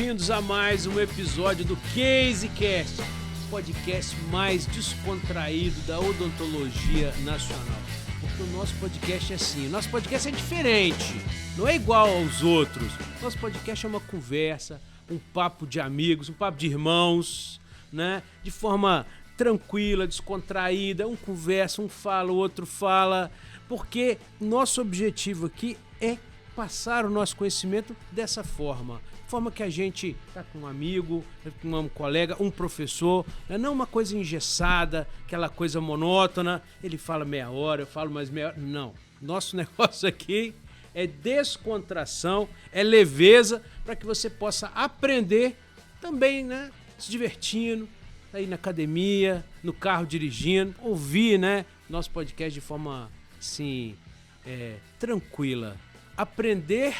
bem-vindos a mais um episódio do CaseCast, podcast mais descontraído da odontologia nacional. Porque o nosso podcast é assim, o nosso podcast é diferente, não é igual aos outros. Nosso podcast é uma conversa, um papo de amigos, um papo de irmãos, né? De forma tranquila, descontraída, um conversa, um fala, o outro fala, porque nosso objetivo aqui é passar o nosso conhecimento dessa forma que a gente está com um amigo, com um colega, um professor, não uma coisa engessada, aquela coisa monótona, ele fala meia hora, eu falo mais meia hora, não. Nosso negócio aqui é descontração, é leveza, para que você possa aprender também, né, se divertindo, aí na academia, no carro dirigindo, ouvir, né, nosso podcast de forma, assim, tranquila. Aprender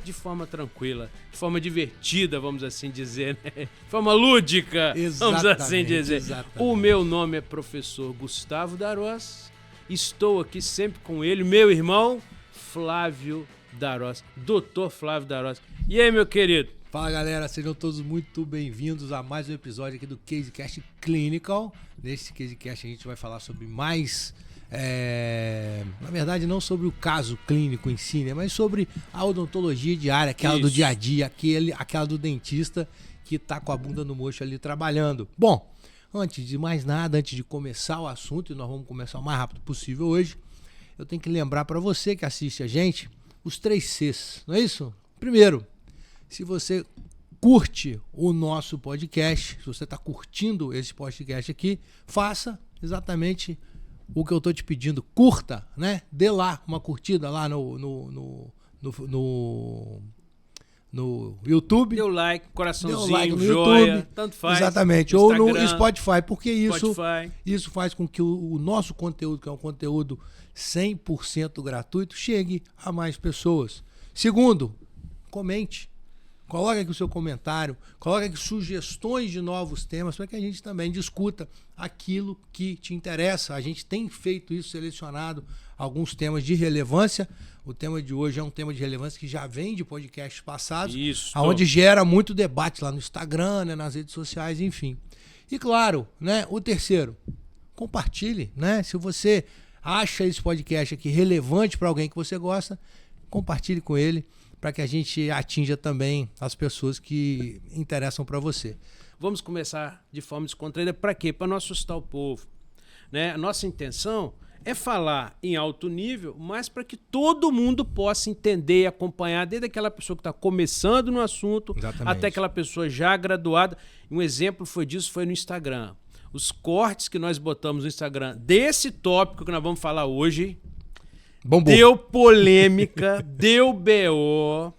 de forma tranquila, de forma divertida, vamos assim dizer, né? De forma lúdica, vamos assim dizer. Exatamente. O meu nome é professor Gustavo Darós, estou aqui sempre com ele, meu irmão Flávio Darós, doutor Flávio Darós. E aí, meu querido? Fala, galera, sejam todos muito bem-vindos a mais um episódio aqui do CaseCast Clinical. Nesse CaseCast a gente vai falar sobre mais... na verdade, não sobre o caso clínico em si, né? Mas sobre a odontologia diária, aquela do dia a dia, aquela do dentista que tá com a bunda no mocho ali trabalhando. Bom, antes de mais nada, antes de começar o assunto, e nós vamos começar o mais rápido possível hoje, eu tenho que lembrar para você que assiste a gente os 3 Cs, não é isso? Primeiro, se você curte o nosso podcast, se você está curtindo esse podcast aqui, faça exatamente o que eu tô te pedindo, curta, né? Dê lá uma curtida lá no YouTube. Dê o like, coraçãozinho, dê o like no joia, YouTube, tanto faz. Exatamente, ou no Spotify, porque isso faz com que o nosso conteúdo, que é um conteúdo 100% gratuito, chegue a mais pessoas. Segundo, comente. Coloque aqui o seu comentário, coloque aqui sugestões de novos temas para que a gente também discuta aquilo que te interessa. A gente tem feito isso, selecionado alguns temas de relevância. O tema de hoje é um tema de relevância que já vem de podcasts passados, onde gera muito debate lá no Instagram, né, nas redes sociais, enfim. E claro, né, o terceiro, compartilhe, né? Se você acha esse podcast aqui relevante para alguém que você gosta, compartilhe com ele, para que a gente atinja também as pessoas que interessam para você. Vamos começar de forma descontraída. Para quê? Para não assustar o povo, né? A nossa intenção é falar em alto nível, mas para que todo mundo possa entender e acompanhar, desde aquela pessoa que está começando no assunto, exatamente, até aquela pessoa já graduada. Um exemplo foi no Instagram. Os cortes que nós botamos no Instagram desse tópico que nós vamos falar hoje... Bombou. Deu polêmica, deu BO,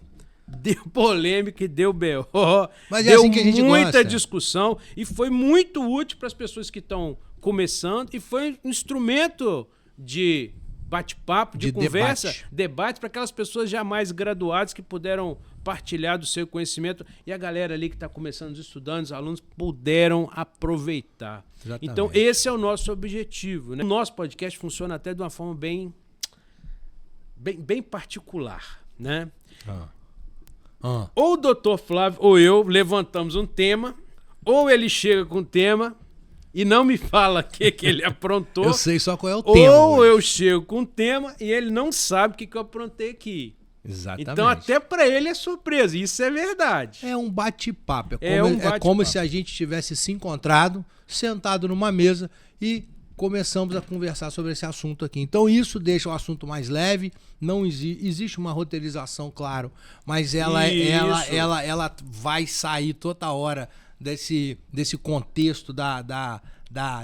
mas deu assim que a gente muita gosta. Discussão e foi muito útil para as pessoas que estão começando e foi um instrumento de bate-papo, de conversa, debate para aquelas pessoas já mais graduadas que puderam partilhar do seu conhecimento e a galera ali que está começando, os estudantes, os alunos puderam aproveitar. Exatamente. Então esse é o nosso objetivo, né? O nosso podcast funciona até de uma forma bem particular, né? Ou o doutor Flávio ou eu levantamos um tema, ou ele chega com um tema e não me fala o que ele aprontou. Eu sei só qual é o tema. Ou eu chego com um tema e ele não sabe o que eu aprontei aqui. Exatamente. Então até para ele é surpresa, isso é verdade. É um bate-papo, é como se a gente tivesse se encontrado, sentado numa mesa e começamos a conversar sobre esse assunto aqui. Então isso deixa o assunto mais leve, não existe uma roteirização, claro, mas ela vai sair toda hora desse contexto da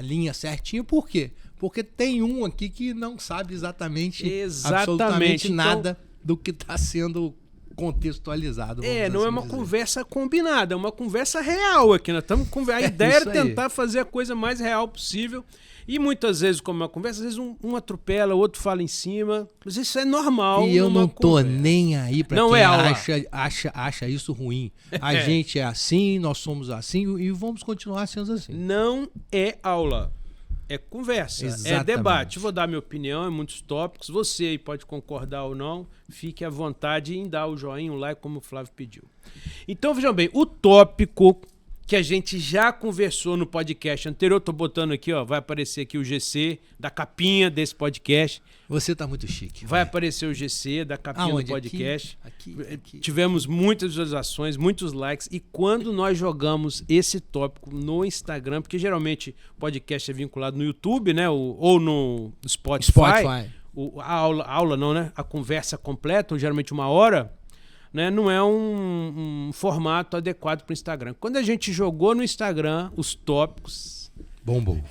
linha certinho. Por quê? Porque tem um aqui que não sabe absolutamente nada do que está sendo contextualizado. Não assim é uma conversa combinada, é uma conversa real aqui. Nós estamos a ideia é tentar fazer a coisa mais real possível. E muitas vezes, como é uma conversa, às vezes um atropela, o outro fala em cima. Mas isso é normal. E eu não tô nem aí pra quem acha isso ruim. A gente é assim, nós somos assim e vamos continuar sendo assim. Não é aula. É conversa, Exatamente. É debate. Vou dar minha opinião em muitos tópicos. Você aí pode concordar ou não. Fique à vontade em dar o joinha, o like, como o Flávio pediu. Então, vejam bem, o tópico que a gente já conversou no podcast anterior, tô botando aqui, ó, vai aparecer aqui o GC da capinha desse podcast. Você tá muito chique. Vai aparecer o GC da capinha do podcast. Aqui. Tivemos muitas visualizações, muitos likes. E quando nós jogamos esse tópico no Instagram, porque geralmente o podcast é vinculado no YouTube, né? Ou no Spotify. A aula não, né? A conversa completa, ou geralmente 1 hora, né? Não é um formato adequado para o Instagram. Quando a gente jogou no Instagram os tópicos... Bombou.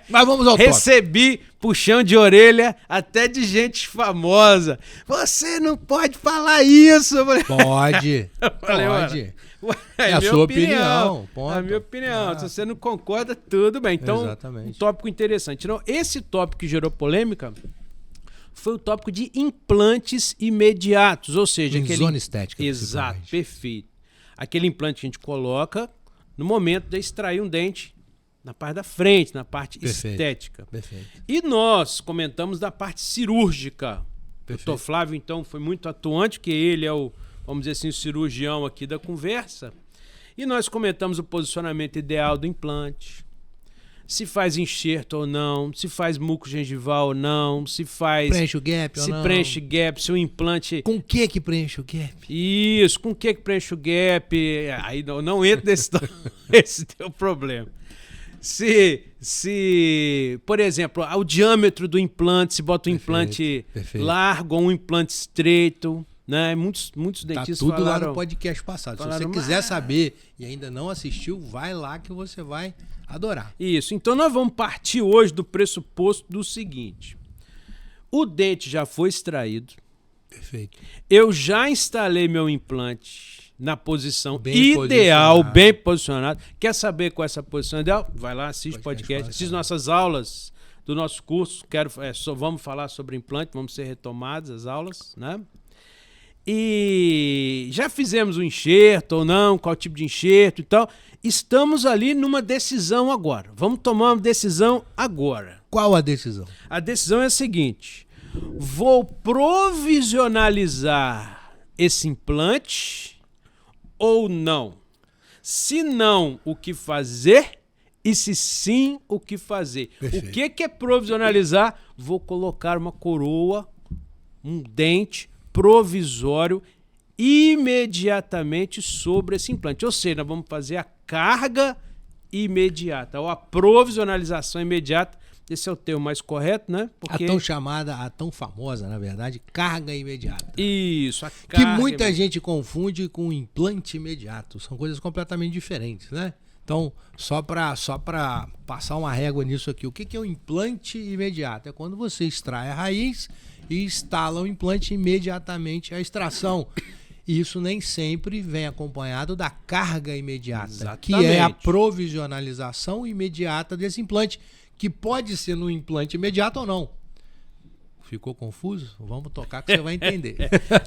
Mas vamos ao Recebi puxão de orelha até de gente famosa. Você não pode falar isso. Eu falei, pode. Pode. É a sua opinião. É a minha opinião. Se você não concorda, tudo bem. Então, exatamente. Um tópico interessante. Então, esse tópico que gerou polêmica foi o tópico de implantes imediatos. Ou seja, zona estética. Exato, perfeito. Aquele implante que a gente coloca no momento de extrair um dente na parte da frente, na parte estética. Perfeito. E nós comentamos da parte cirúrgica. O Dr. Flávio, então, foi muito atuante, porque ele é o, vamos dizer assim, o cirurgião aqui da conversa. E nós comentamos o posicionamento ideal do implante. Se faz enxerto ou não, se faz muco gengival ou não, se faz... Preenche o gap ou não. Se preenche gap, se o implante... Com o que preenche o gap? Isso, com o que preenche o gap? Aí não entra nesse esse teu problema. Se, por exemplo, o diâmetro do implante, se bota um implante largo ou um implante estreito, né? Muitos dentistas tudo falaram... lá no podcast passado. Se você quiser saber e ainda não assistiu, vai lá que você vai adorar. Isso. Então nós vamos partir hoje do pressuposto do seguinte. O dente já foi extraído. Perfeito. Eu já instalei meu implante na posição ideal, bem posicionado. Quer saber qual é essa posição ideal? Vai lá, assiste podcast, assiste nossas aulas do nosso curso. Vamos falar sobre implante, vamos ser retomadas as aulas, né? E já fizemos o enxerto ou não, qual tipo de enxerto e tal. Estamos ali numa decisão agora. Vamos tomar uma decisão agora. Qual a decisão? A decisão é a seguinte: vou provisionalizar esse implante ou não? Se não, o que fazer? E se sim, o que fazer? Perfeito. O que é provisionalizar? Vou colocar uma coroa, um dente provisório imediatamente sobre esse implante. Ou seja, nós vamos fazer a carga imediata, ou a provisionalização imediata. Esse é o termo mais correto, né? Porque... A tão chamada, a tão famosa, na verdade, carga imediata. Isso, a carga que muita gente confunde com implante imediato. São coisas completamente diferentes, né? Então, só para passar uma régua nisso aqui, o que é o implante imediato? É quando você extrai a raiz e instala o implante imediatamente a extração. E isso nem sempre vem acompanhado da carga imediata, exatamente, que é a provisionalização imediata desse implante, que pode ser no implante imediato ou não. Ficou confuso? Vamos tocar que você vai entender.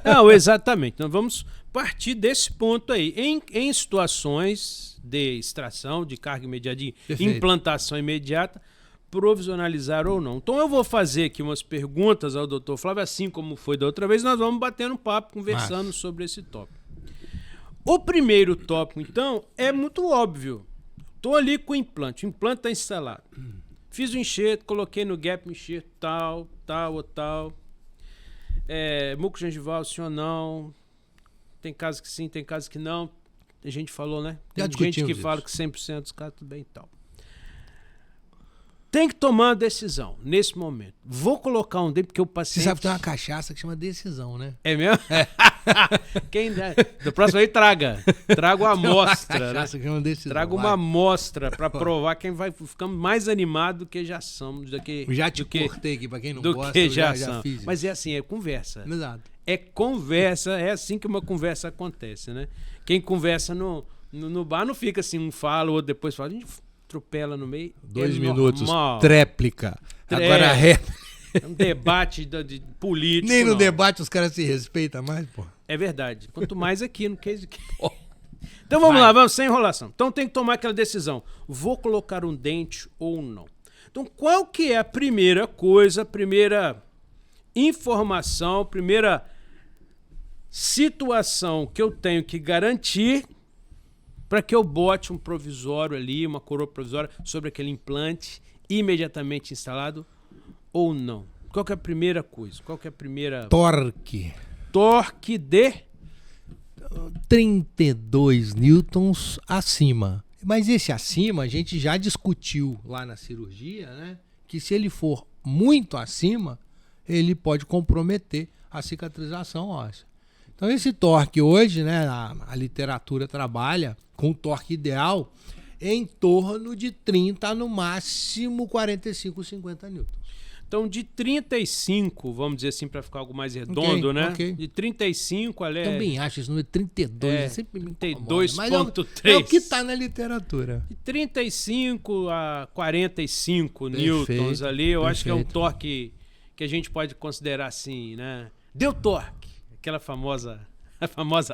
Não, exatamente. Nós vamos partir desse ponto aí. Em situações de extração, de carga imediata, de implantação imediata, provisionalizar ou não. Então eu vou fazer aqui umas perguntas ao Dr. Flávio, assim como foi da outra vez, nós vamos batendo um papo, conversando sobre esse tópico. O primeiro tópico, então, é muito óbvio. Estou ali com o implante está instalado. Fiz o enxerto, coloquei no gap, enxerto tal. Muco gengival, sim ou não? Tem casos que sim, tem casos que não. A gente falou, né? Tem gente que fala que 100% dos casos tudo bem e tal. Tem que tomar uma decisão nesse momento. Vou colocar um dente porque o paciente... Você sabe que tem uma cachaça que chama decisão, né? É mesmo? É. Quem der. Do próximo aí traga uma amostra. Cachaça que chama decisão. Traga uma amostra para provar quem vai ficando mais animado do que já somos. Cortei aqui, para quem não gosta, que já fiz. Mas é assim, é conversa. Exato. É conversa, é assim que uma conversa acontece, né? Quem conversa no bar não fica assim, um fala, o outro depois fala. A gente atropela no meio. 2 minutos. Tréplica. Agora é um debate de político. Nem no debate os caras se respeitam mais, pô. É verdade. Quanto mais aqui no case. Então vamos lá, vamos sem enrolação. Então tem que tomar aquela decisão. Vou colocar um dente ou não? Então, qual que é a primeira coisa, a primeira informação, a primeira situação que eu tenho que garantir para que eu bote um provisório ali, uma coroa provisória sobre aquele implante imediatamente instalado ou não? Qual que é a primeira coisa? Qual que é a primeira... Torque. Torque de... 32 newtons acima. Mas esse acima a gente já discutiu lá na cirurgia, né? Que se ele for muito acima, ele pode comprometer a cicatrização óssea. Então esse torque hoje, né, a literatura trabalha com o torque ideal em torno de 30, no máximo 45, 50 newtons. Então de 35, vamos dizer assim, para ficar algo mais redondo, né? Okay. De 35 ali também acho esse número 32, sempre me 32,3. É o que está na literatura. De 35 a 45 newtons ali, eu acho que é um torque que a gente pode considerar assim, né? Deu torque. Aquela famosa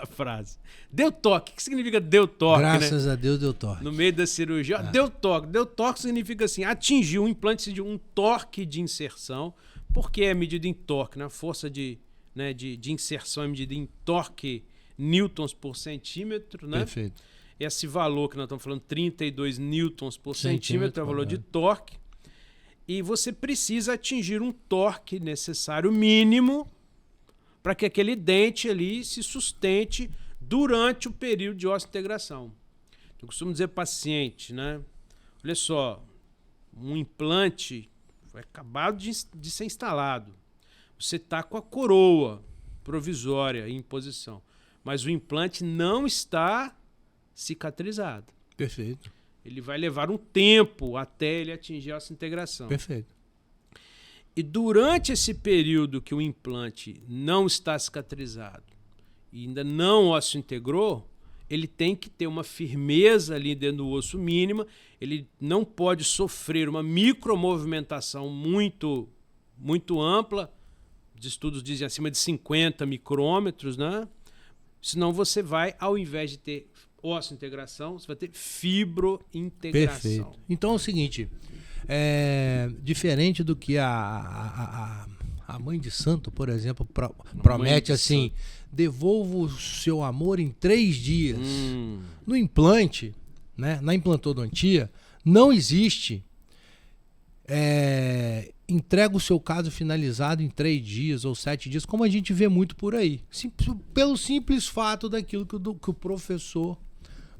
frase. Deu toque. O que significa deu toque? Graças a Deus deu toque. No meio da cirurgia. Deu toque. Deu toque significa assim, atingiu o implante de um torque de inserção. Porque é medida em torque, né? A força de inserção é medida em torque newtons por centímetro, né? Perfeito. Esse valor que nós estamos falando, 32 newtons por centímetro, é o valor de torque. E você precisa atingir um torque necessário mínimo para que aquele dente ali se sustente durante o período de osseointegração. Eu costumo dizer paciente, né? Olha só, um implante foi acabado de ser instalado. Você está com a coroa provisória em posição, mas o implante não está cicatrizado. Perfeito. Ele vai levar um tempo até ele atingir a osseointegração. Perfeito. E durante esse período que o implante não está cicatrizado e ainda não osseointegrou, ele tem que ter uma firmeza ali dentro do osso mínima, ele não pode sofrer uma micromovimentação muito ampla, os estudos dizem acima de 50 micrômetros, né? Senão você vai, ao invés de ter osseointegração, você vai ter fibrointegração. Perfeito. Então é o seguinte... diferente do que a mãe de santo, por exemplo, promete assim, devolva o seu amor em 3 dias. No implante, né, na implantodontia, não existe entrega o seu caso finalizado em 3 dias ou 7 dias, como a gente vê muito por aí. Pelo simples fato daquilo que o professor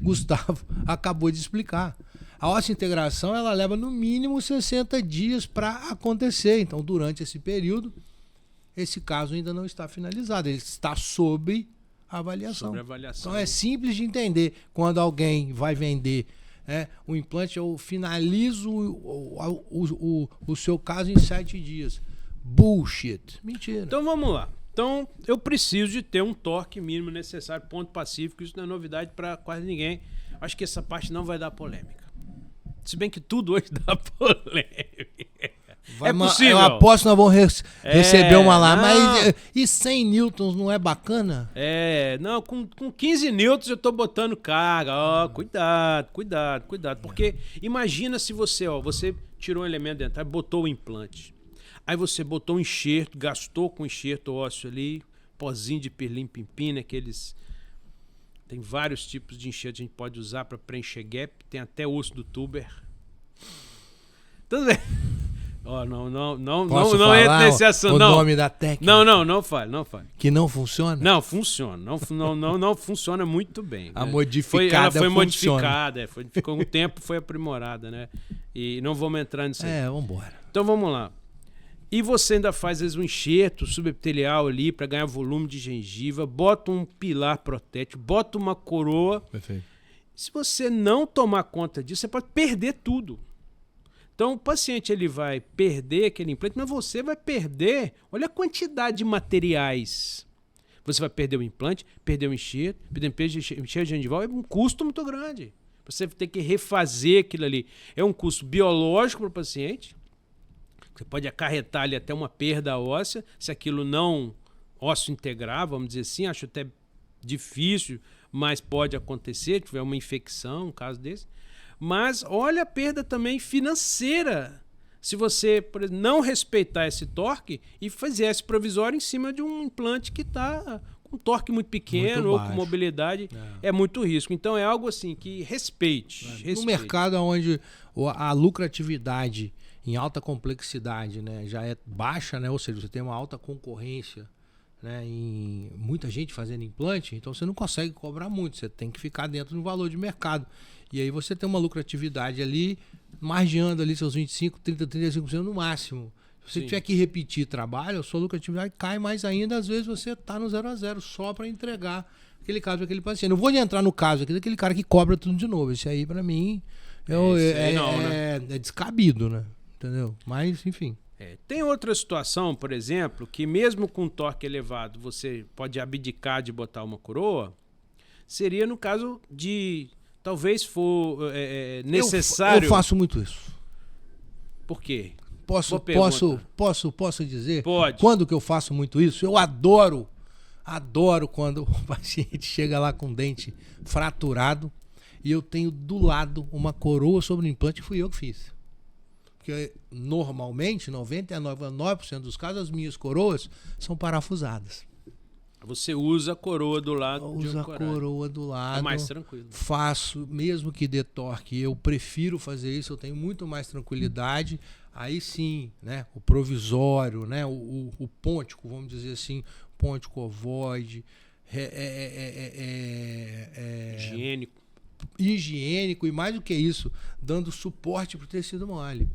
Gustavo acabou de explicar. A osseointegração ela leva no mínimo 60 dias para acontecer. Então, durante esse período, esse caso ainda não está finalizado. Ele está sob avaliação. Então, é simples de entender. Quando alguém vai vender o implante, eu finalizo o seu caso em 7 dias. Bullshit. Mentira. Então, vamos lá. Então, eu preciso de ter um torque mínimo necessário, ponto pacífico. Isso não é novidade para quase ninguém. Acho que essa parte não vai dar polêmica. Se bem que tudo hoje dá polêmica. É possível. Eu aposto que nós vamos receber uma lá. Mas e 100 newtons não é bacana? Não, com 15 newtons eu tô botando carga. Cuidado. Porque imagina se você tirou um elemento dentário, botou o implante. Aí você botou um enxerto, gastou com enxerto ósseo ali, pozinho de pirlim-pimpim, aqueles... Tem vários tipos de enxerto que a gente pode usar para preencher gap. Tem até osso do tuber. Tudo bem. Não entra nesse assunto. O nome da técnica. Não fale. Que não funciona? Não, funciona. Não funciona muito bem. A modificada ela foi modificada. Ficou um tempo, foi aprimorada, né? E não vamos entrar nisso aí. Vamos embora. Então vamos lá. E você ainda faz, às vezes, um enxerto subepitelial ali para ganhar volume de gengiva, bota um pilar protético, bota uma coroa. Perfeito. Se você não tomar conta disso, você pode perder tudo. Então, o paciente ele vai perder aquele implante, mas você vai perder, olha a quantidade de materiais. Você vai perder o implante, perder o enxerto, enxerto gengival, é um custo muito grande. Você vai ter que refazer aquilo ali. É um custo biológico para o paciente. Você pode acarretar ali até uma perda óssea, se aquilo não ósseo integrar, vamos dizer assim, acho até difícil, mas pode acontecer, tiver uma infecção, um caso desse. Mas olha a perda também financeira se você, por exemplo, não respeitar esse torque e fizesse provisório em cima de um implante que está com torque muito pequeno ou com mobilidade, é muito risco. Então é algo assim que respeite. No mercado onde a lucratividade em alta complexidade, né, já é baixa, né, ou seja, você tem uma alta concorrência, né, em muita gente fazendo implante, então você não consegue cobrar muito, você tem que ficar dentro do valor de mercado. E aí você tem uma lucratividade ali, margeando ali seus 25%, 30%, 35% no máximo. Se você tiver que repetir trabalho, a sua lucratividade cai mais ainda, às vezes você está no 0 a 0 só para entregar aquele caso para aquele paciente. Não vou entrar no caso aqui daquele cara que cobra tudo de novo. Esse aí, para mim, é descabido, né? Entendeu? Mas, enfim. Tem outra situação, por exemplo, que mesmo com torque elevado você pode abdicar de botar uma coroa, seria no caso de talvez for necessário... Eu faço muito isso. Por quê? Posso dizer? Pode. Quando que eu faço muito isso? Eu adoro quando o paciente chega lá com o dente fraturado e eu tenho do lado uma coroa sobre o implante e fui eu que fiz. Porque normalmente, 99% dos casos, as minhas coroas são parafusadas. Você usa a coroa do lado. Usa a coroa do lado. É mais tranquilo. Faço, mesmo que dê torque, eu prefiro fazer isso, eu tenho muito mais tranquilidade. Aí sim, né, o provisório, né, o pôntico, vamos dizer assim, pôntico ovoide, higiênico e mais do que isso, dando suporte para o tecido mole.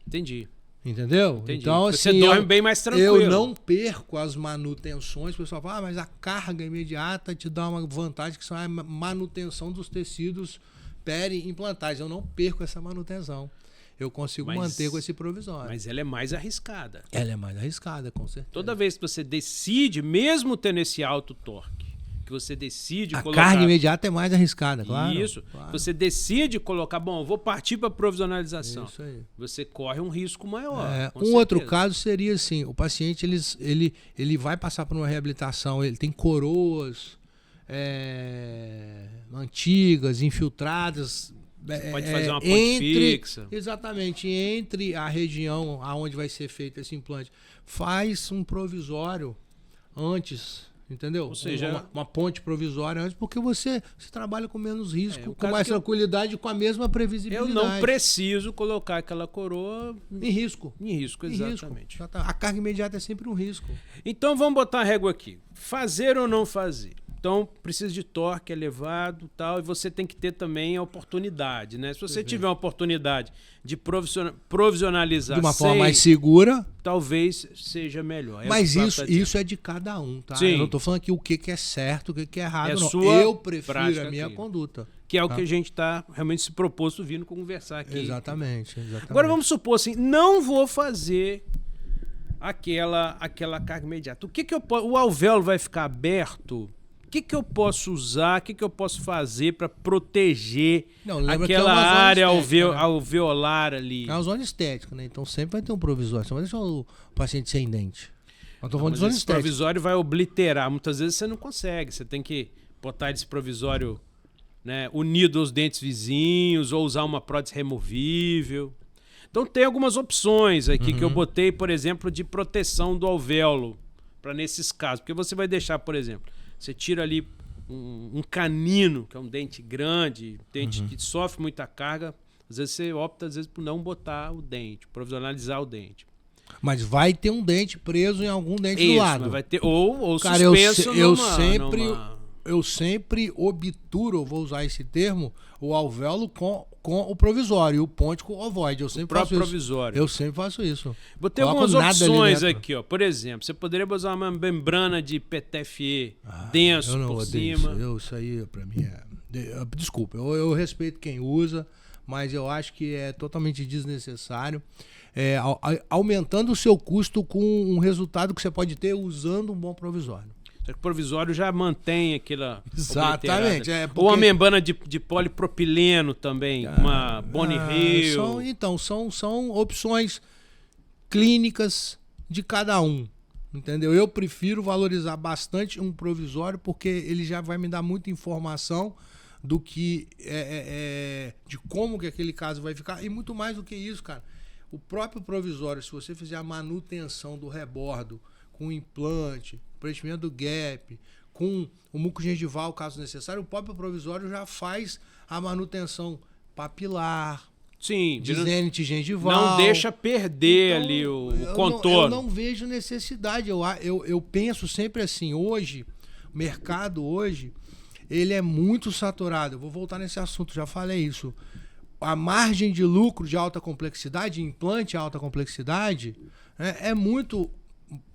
Entendi. Entendeu? Entendi. Então, assim, você dorme bem mais tranquilo. Eu não perco as manutenções. O pessoal fala, mas a carga imediata te dá uma vantagem que são a manutenção dos tecidos peri-implantais. Eu não perco essa manutenção. Eu consigo manter com esse provisório. Mas ela é mais arriscada. Ela é mais arriscada, com certeza. Toda vez que você decide, mesmo tendo esse alto torque, que você decide colocar... A carga imediata é mais arriscada, claro. Isso. Claro. Você decide colocar, bom, vou partir para provisionalização. Isso aí. Você corre um risco maior. Outro caso seria assim, o paciente ele vai passar por uma reabilitação, ele tem coroas antigas, infiltradas. Você pode fazer uma ponte fixa. Exatamente, entre a região aonde vai ser feito esse implante. Faz um provisório antes... Entendeu? Ou seja, uma ponte provisória antes, porque você trabalha com menos risco, com mais tranquilidade e com a mesma previsibilidade. Eu não preciso colocar aquela coroa em risco. Em risco, exatamente. A carga imediata é sempre um risco. Então vamos botar a régua aqui. Fazer ou não fazer? Então precisa de torque elevado, tal, e você tem que ter também a oportunidade, né? Se você tiver uma oportunidade de provisionalizar de uma forma mais segura, talvez seja melhor. Mas isso é de cada um, tá? Sim. Eu não estou falando aqui o que é certo, o que é errado, não. Sua eu prefiro a minha conduta. Que é o que a gente está realmente se proposto vindo conversar aqui. Exatamente. Agora vamos supor assim, não vou fazer aquela carga imediata. O alvéolo vai ficar aberto? O que eu posso usar, o que eu posso fazer para proteger aquela área alveolar ali? É uma zona estética, né? Então sempre vai ter um provisório. Você não vai deixar o paciente sem dente. Eu tô falando de zona estética. Esse provisório vai obliterar. Muitas vezes você não consegue. Você tem que botar esse provisório, né, unido aos dentes vizinhos ou usar uma prótese removível. Então tem algumas opções aqui que eu botei, por exemplo, de proteção do alvéolo para nesses casos. Porque você vai deixar, por exemplo... Você tira ali um canino, que é um dente grande, dente que sofre muita carga. Às vezes você opta por não botar o dente, provisionalizar o dente. Mas vai ter um dente preso em algum dente do lado. Mas vai ter, ou cara, suspenso eu sempre obturo, vou usar esse termo, o alvéolo com o provisório, o pôntico ovoide. Eu sempre faço provisório. Isso. Eu sempre faço isso. Botei algumas opções aqui, ó. Por exemplo, você poderia usar uma membrana de PTFE denso por cima. Isso aí, pra mim, desculpa, eu respeito quem usa, mas eu acho que é totalmente desnecessário. Aumentando o seu custo com um resultado que você pode ter usando um bom provisório. O provisório já mantém aquela... Exatamente. Ou uma membrana de polipropileno também, uma Bonnie Hill. São opções clínicas de cada um. Entendeu? Eu prefiro valorizar bastante um provisório porque ele já vai me dar muita informação do que de como que aquele caso vai ficar. E muito mais do que isso, cara. O próprio provisório, se você fizer a manutenção do rebordo com implante, preenchimento do gap, com o muco gengival, caso necessário, o próprio provisório já faz a manutenção papilar, sim, de zênite gengival. Não deixa perder então, ali o contorno. Eu não vejo necessidade. Eu penso sempre assim, hoje, o mercado hoje, ele é muito saturado. Eu vou voltar nesse assunto, já falei isso. A margem de lucro de alta complexidade, implante alta complexidade, né,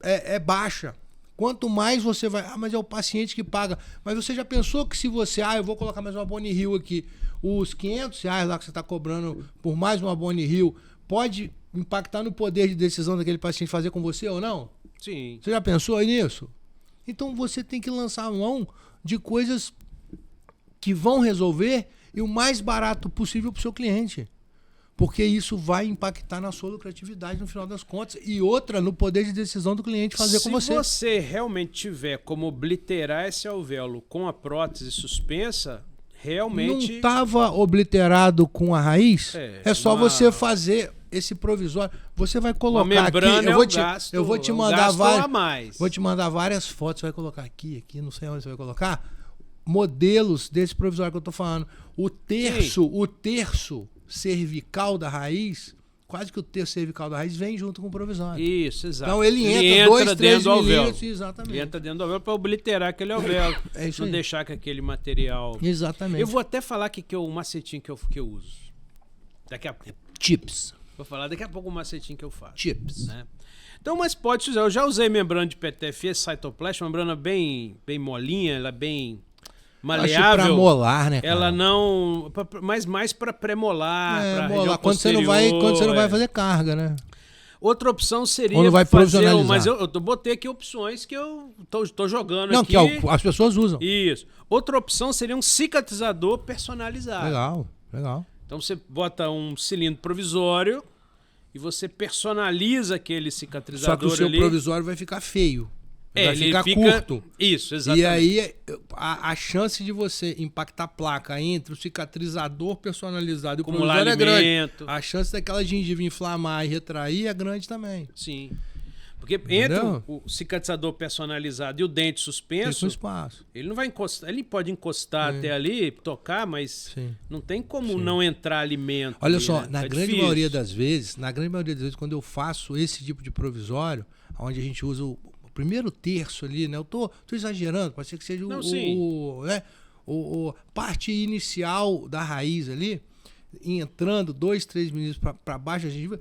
é baixa. Quanto mais você vai... mas é o paciente que paga. Mas você já pensou que se você... eu vou colocar mais uma Bone Hill aqui. Os R$500 lá que você está cobrando por mais uma Bone Hill pode impactar no poder de decisão daquele paciente fazer com você ou não? Sim. Você já pensou nisso? Então você tem que lançar mão de coisas que vão resolver e o mais barato possível para o seu cliente. Porque isso vai impactar na sua lucratividade no final das contas. E outra, no poder de decisão do cliente fazer com você. Se você realmente tiver como obliterar esse alvéolo com a prótese suspensa, realmente... Não estava obliterado com a raiz? É só você fazer esse provisório. Você vai colocar uma membrana aqui. Eu vou te mandar várias. Vou te mandar várias fotos. Você vai colocar aqui, não sei onde você vai colocar. Modelos desse provisório que eu estou falando. O terço cervical da raiz, quase que o terço cervical da raiz vem junto com o provisório. Isso, exato. Então ele entra 2, 3 milímetros, exatamente. Ele entra dentro do alvéolo para obliterar aquele alvéolo. É isso não aí. Deixar que aquele material... Exatamente. Eu vou até falar que o macetinho que eu uso. Daqui a pouco. Chips. Vou falar daqui a pouco o macetinho que eu faço. Chips. Né? Então, mas pode usar. Eu já usei membrana de PTFE, Cytoplast, uma membrana bem molinha, ela é bem... maleável. Pra molar, né, cara? Ela não... Mas mais para pré-molar, para região quando você não vai fazer carga, né? Outra opção seria não vai fazer... Mas eu botei aqui opções que eu tô jogando aqui. Não, que as pessoas usam. Isso. Outra opção seria um cicatrizador personalizado. Legal. Então você bota um cilindro provisório e você personaliza aquele cicatrizador ali. Só que o seu provisório vai ficar feio. Vai ficar fica curto. Isso, exatamente. E aí a chance de você impactar a placa entre o cicatrizador personalizado e o provisório é grande. A chance daquela gengiva inflamar e retrair é grande também. Sim. Porque entre o cicatrizador personalizado e o dente suspenso, tem um espaço. Ele não vai encostar, ele pode encostar até ali, tocar, mas não tem como não entrar alimento. Olha só, né? na grande maioria das vezes, quando eu faço esse tipo de provisório, onde a gente usa o primeiro terço ali, né? Eu tô exagerando, pode ser que seja parte inicial da raiz ali, entrando 2, 3 milímetros para baixo da gengiva.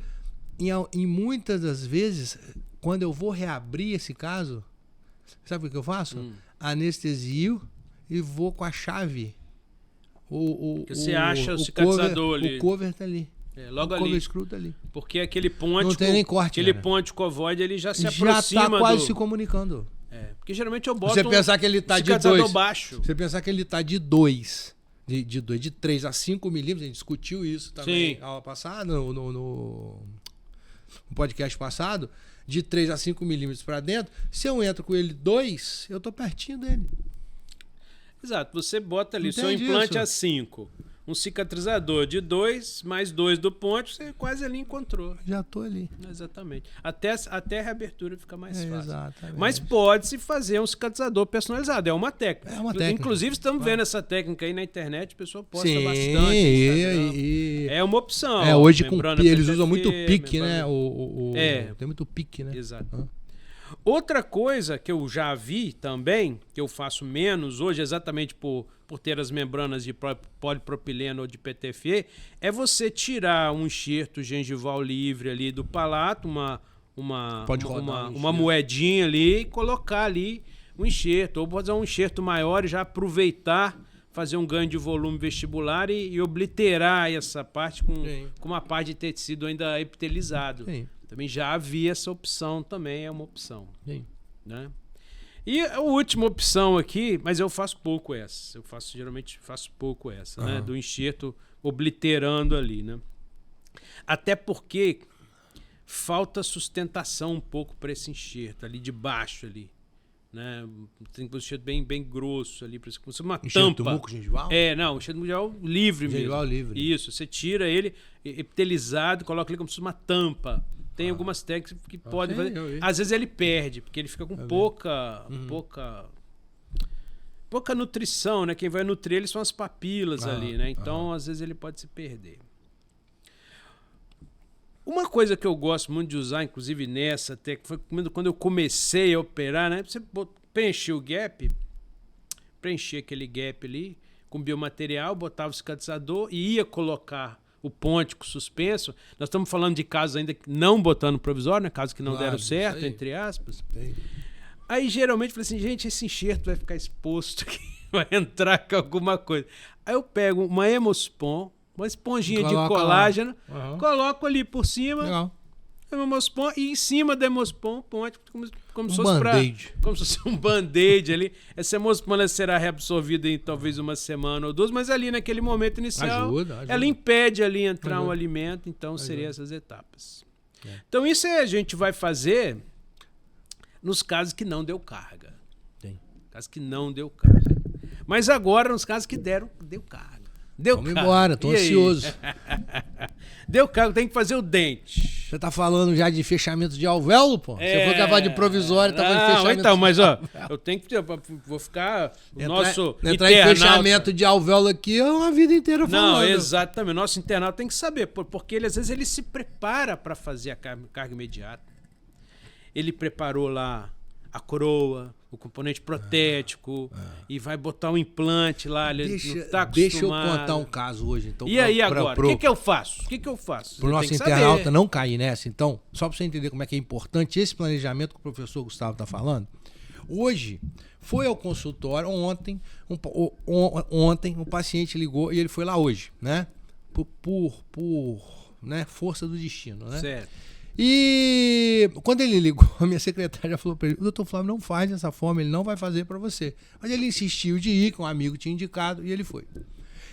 Em muitas das vezes, quando eu vou reabrir esse caso, sabe o que eu faço? Anestesio e vou com a chave. Você acha o cicatrizador ali. O cover tá ali. Logo o ali. Cover screw tá ali. Porque aquele ponte... Não tem nem corte, aquele ponte covoide, ele já se aproxima já tá quase se comunicando. Porque geralmente eu boto pensar que ele tá de 2 baixo. Você pensar que ele tá de 2. De 3 a 5 milímetros. A gente discutiu isso também na aula passada, no podcast passado. De 3 a 5 milímetros para dentro. Se eu entro com ele 2, eu tô pertinho dele. Exato. Você bota ali, seu implante a 5. Um cicatrizador de 2, mais 2 do ponte, você quase ali encontrou. Já tô ali. Exatamente. Até a reabertura fica mais fácil. Exatamente. Mas pode-se fazer um cicatrizador personalizado. É uma técnica. Inclusive, estamos vendo essa técnica aí na internet, a pessoa posta bastante. É uma opção. Hoje eles usam muito pique, né? Tem muito pique, né? Exato. Outra coisa que eu já vi também, que eu faço menos hoje, exatamente por ter as membranas de polipropileno ou de PTFE, é você tirar um enxerto gengival livre ali do palato, uma moedinha ali e colocar ali um enxerto. Ou fazer um enxerto maior e já aproveitar, fazer um ganho de volume vestibular e obliterar essa parte com uma parte de tecido ainda epitelizado. Sim. Também já havia essa opção, também é uma opção. Né? E a última opção aqui, mas eu faço pouco essa. Geralmente faço pouco essa, né? Do enxerto obliterando ali, né? Até porque falta sustentação um pouco para esse enxerto ali de baixo ali. né? Tem que fazer um enxerto bem grosso ali, como se uma enxerto tampa. Muco gengival? Não, enxerto gengival livre gengival mesmo. livre. Isso, você tira ele epitelizado, coloca ele como se fosse uma tampa. Tem algumas técnicas que podem fazer. Às vezes ele perde, porque ele fica com pouca nutrição, né? Quem vai nutrir ele são as papilas ali, né? Então, às vezes ele pode se perder. Uma coisa que eu gosto muito de usar, inclusive nessa técnica, foi quando eu comecei a operar, né? Você preencher o gap, preencher aquele gap ali com biomaterial, botava o cicatrizador e ia colocar o pôntico suspenso. Nós estamos falando de casos ainda não botando provisório, né? Casos que não deram certo, entre aspas. Aí geralmente eu falei assim, gente, esse enxerto vai ficar exposto aqui, vai entrar com alguma coisa. Aí eu pego uma Hemospon, uma esponjinha de colágeno, coloco ali por cima, Hemospon, e em cima da Hemospon, pôntico, como se fosse um band-aid ali. Essa Hemospon ela será reabsorvida em talvez uma semana ou duas, mas ali naquele momento inicial, ela impede ali entrar um alimento, então seriam essas etapas. Então isso a gente vai fazer nos casos que não deu carga. Casos que não deu carga. Mas agora nos casos que deu carga. Vamos embora, tô ansioso. Deu carga, tem que fazer o dente. Você tá falando já de fechamento de alvéolo, pô? Você foi acabar de provisório, tá falando de fechamento. Então, mas eu tenho que vou ficar entrar em fechamento de alvéolo aqui é uma vida inteira falando. Não, exatamente. Nosso internauta tem que saber, porque às vezes ele se prepara para fazer a carga imediata. Ele preparou lá a coroa, o componente protético, e vai botar um implante lá, ele não tá acostumado. Deixa eu contar um caso hoje. Então, e aí agora, o que eu faço? Pro nosso internauta não cair nessa, então, só para você entender como é que é importante esse planejamento que o professor Gustavo está falando. Hoje, foi ao consultório, ontem um paciente ligou e ele foi lá hoje, né? Por né, força do destino, né? Certo. E quando ele ligou, a minha secretária falou para ele, o doutor Flávio não faz dessa forma, ele não vai fazer para você. Mas ele insistiu de ir, que um amigo tinha indicado, e ele foi.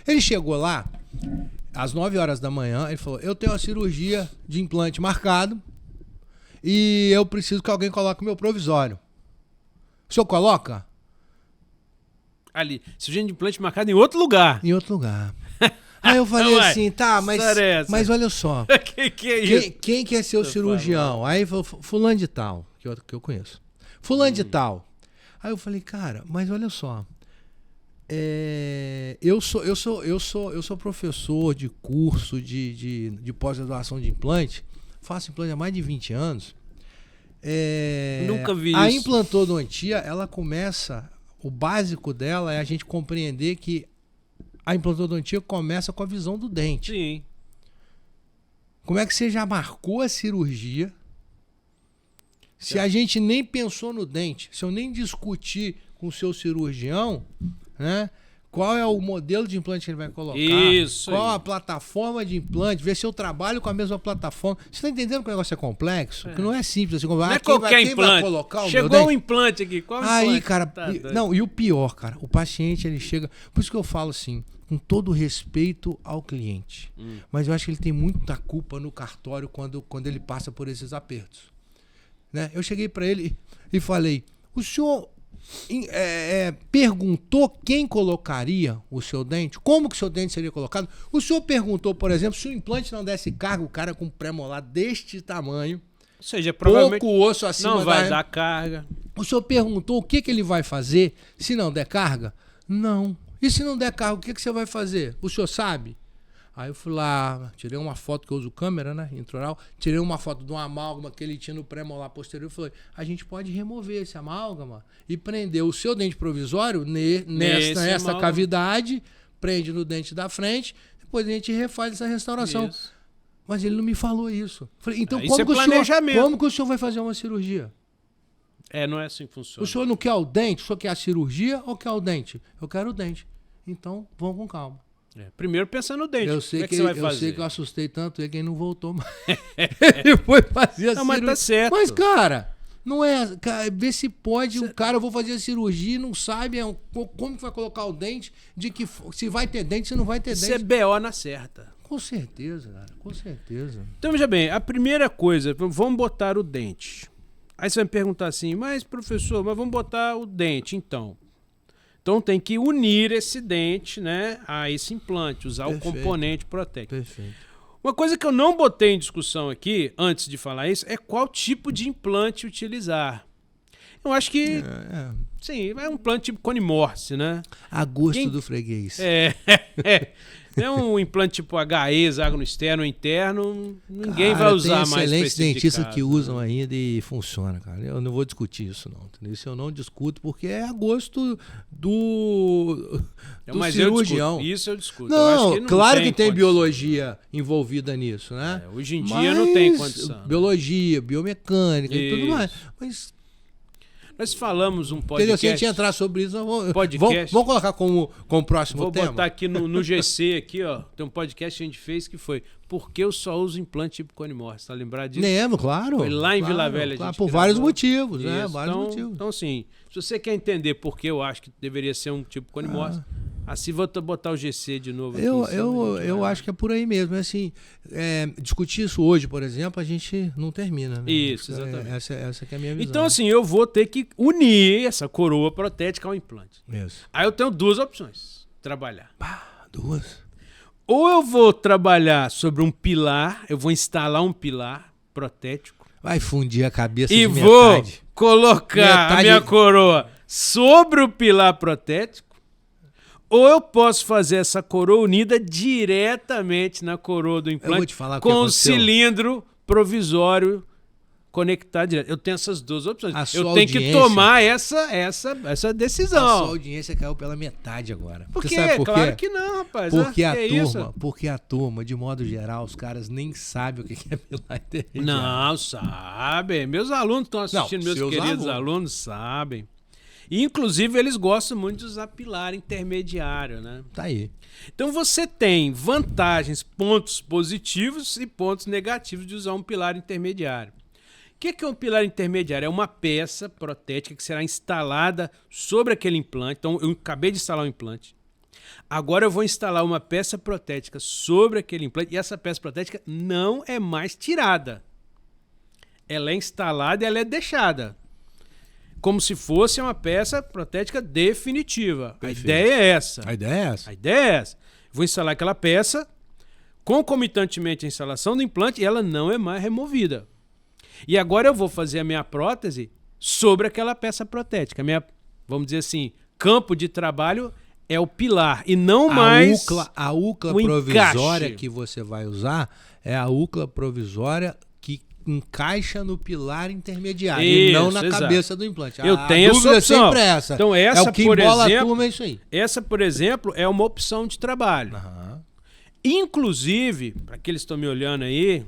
Ele chegou lá, às 9 horas da manhã, ele falou, eu tenho uma cirurgia de implante marcado e eu preciso que alguém coloque o meu provisório. O senhor coloca? Ali, cirurgia de implante marcado em outro lugar. Em outro lugar. Aí eu falei assim, tá, mas olha só. que é isso? Quem quer ser o cirurgião? Aí falou, fulano de tal, que eu conheço. Fulano de tal. Aí eu falei, cara, mas olha só. Eu sou professor de curso de pós-graduação de implante. Faço implante há mais de 20 anos. Nunca vi isso. A implantodontia, ela começa, o básico dela é a gente compreender que a implantodontia começa com a visão do dente. Sim. Como é que você já marcou a cirurgia? Se a gente nem pensou no dente, se eu nem discutir com o seu cirurgião, né? Qual é o modelo de implante que ele vai colocar? Isso. Qual a plataforma de implante? Ver se eu trabalho com a mesma plataforma. Você está entendendo que o negócio é complexo? Que não é simples assim. Não é qualquer implante. Vai colocar Chegou um implante aqui. Qual aí, implante? Cara, e o pior, cara, o paciente ele chega. Por isso que eu falo assim, com todo respeito ao cliente. Mas eu acho que ele tem muita culpa no cartório quando ele passa por esses apertos. Né? Eu cheguei para ele e falei, o senhor perguntou quem colocaria o seu dente? Como que o seu dente seria colocado? O senhor perguntou, por exemplo, se o implante não desse carga, o cara com pré-molar deste tamanho, ou seja, provavelmente pouco osso acima não vai dar carga. O senhor perguntou o que ele vai fazer se não der carga? Não. E se não der carga, o que você vai fazer? O senhor sabe? Aí eu fui lá, tirei uma foto, que eu uso câmera, né, intraoral, tirei uma foto de um amálgama que ele tinha no pré-molar posterior e falei, a gente pode remover esse amálgama e prender o seu dente provisório nessa cavidade, prende no dente da frente, depois a gente refaz essa restauração. Isso. Mas ele não me falou isso. Falei, então como que o senhor vai fazer uma cirurgia? Não é assim que funciona. O senhor não quer o dente? O senhor quer a cirurgia ou quer o dente? Eu quero o dente. Então, vamos com calma. Primeiro pensa no dente. Eu sei que eu assustei tanto ele que ele não voltou mais. Ele ele foi fazer a cirurgia. Mas tá certo. Mas, cara, não é... Cara, vê se pode... O cara, eu vou fazer a cirurgia e não sabe como que vai colocar o dente, de que se vai ter dente, se não vai ter dente. Isso é BO na certa. Com certeza, cara. Com certeza. Então, veja bem, a primeira coisa, vamos botar o dente. Aí você vai me perguntar assim, mas professor, mas vamos botar o dente então. Então tem que unir esse dente, né, a esse implante, usar o componente protético. Perfeito. Uma coisa que eu não botei em discussão aqui, antes de falar isso, é qual tipo de implante utilizar. Eu acho que, sim, é um implante tipo Cone Morse, né? A gosto do freguês. É um implante tipo HE, hexágono externo ou interno, ninguém vai usar mais. Tem excelentes dentistas que usam ainda e funciona, cara. Eu não vou discutir isso, não. Entendeu? Isso eu não discuto porque é a gosto do cirurgião. Isso eu discuto. Não, eu acho que claro que tem biologia envolvida nisso, né? Hoje em dia não tem condição. Biologia, biomecânica e tudo mais. Mas nós falamos um podcast. Se a gente entrar sobre isso, vamos colocar como próximo tema. Vou botar aqui no GC, aqui, ó. Tem um podcast que a gente fez que foi Por que eu só uso implante tipo Cone Morse? Tá lembrado disso? Lembro, claro. Foi lá em Vila Velha. Claro, por vários motivos, né? Vários motivos. Então, assim, se você quer entender por que eu acho que deveria ser um tipo Cone Morse, assim vou botar o GC de novo aqui. Eu acho que é por aí mesmo. Assim, discutir isso hoje, por exemplo, a gente não termina. Né? Isso, exatamente. Essa que é a minha visão. Então, assim, eu vou ter que unir essa coroa protética ao implante. Isso. Aí eu tenho duas opções. Trabalhar. Duas? Ou eu vou trabalhar sobre um pilar, eu vou instalar um pilar protético. Vai fundir a cabeça e de metade. Vou colocar a minha coroa sobre o pilar protético. Ou eu posso fazer essa coroa unida diretamente na coroa do implante com o cilindro provisório conectado direto. Eu tenho essas duas opções. Eu tenho que tomar essa decisão. A sua audiência caiu pela metade agora. Por quê? Sabe por quê? Claro que não, rapaz. Porque a turma, de modo geral, os caras nem sabem o que é pilar intermediário. Não, sabem. Meus alunos estão assistindo, meus queridos alunos sabem. E, inclusive, eles gostam muito de usar pilar intermediário, né? Tá aí. Então, você tem vantagens, pontos positivos e pontos negativos de usar um pilar intermediário. O que é um pilar intermediário? É uma peça protética que será instalada sobre aquele implante. Então, eu acabei de instalar um implante. Agora eu vou instalar uma peça protética sobre aquele implante e essa peça protética não é mais tirada. Ela é instalada e ela é deixada. Como se fosse uma peça protética definitiva. Perfeito. A ideia é essa. A ideia é essa. A ideia é essa. Vou instalar aquela peça, concomitantemente à instalação do implante, e ela não é mais removida. E agora eu vou fazer a minha prótese sobre aquela peça protética. Vamos dizer assim, campo de trabalho é o pilar e não mais a UCLA provisória que você vai usar é a UCLA provisória que encaixa no pilar intermediário e não na cabeça do implante. Eu tenho essa opção. Sempre essa. Então essa, é o que embola a turma, é isso aí. Essa, por exemplo, é uma opção de trabalho. Inclusive, para aqueles que estão me olhando aí,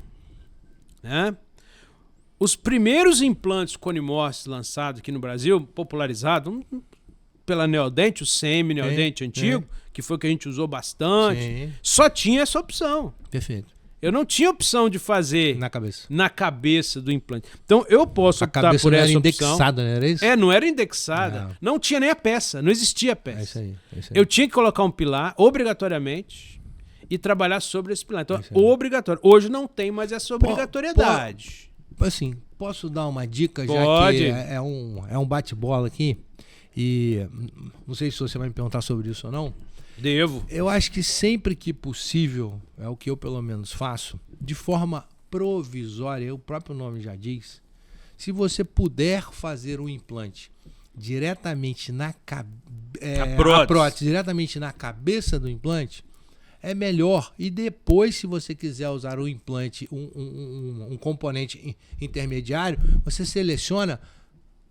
né? Os primeiros implantes Cone Morse lançados aqui no Brasil, popularizados pela Neodente, o semi-Neodente antigo, que foi o que a gente usou bastante, só tinha essa opção. Perfeito. Eu não tinha opção de fazer na cabeça do implante. Então eu posso optar por essa opção. Não era indexada, não era isso? Não era indexada. Não tinha nem a peça, não existia a peça. É isso aí. Eu tinha que colocar um pilar, obrigatoriamente, e trabalhar sobre esse pilar. Então, obrigatório. Hoje não tem mais essa obrigatoriedade. Assim, posso dar uma dica, Pode. Já que é um bate-bola aqui, e não sei se você vai me perguntar sobre isso ou não. Devo. Eu acho que sempre que possível, é o que eu pelo menos faço, de forma provisória, o próprio nome já diz, se você puder fazer um implante diretamente na prótese, diretamente na cabeça do implante, é melhor. E depois, se você quiser usar um implante, um componente intermediário, você seleciona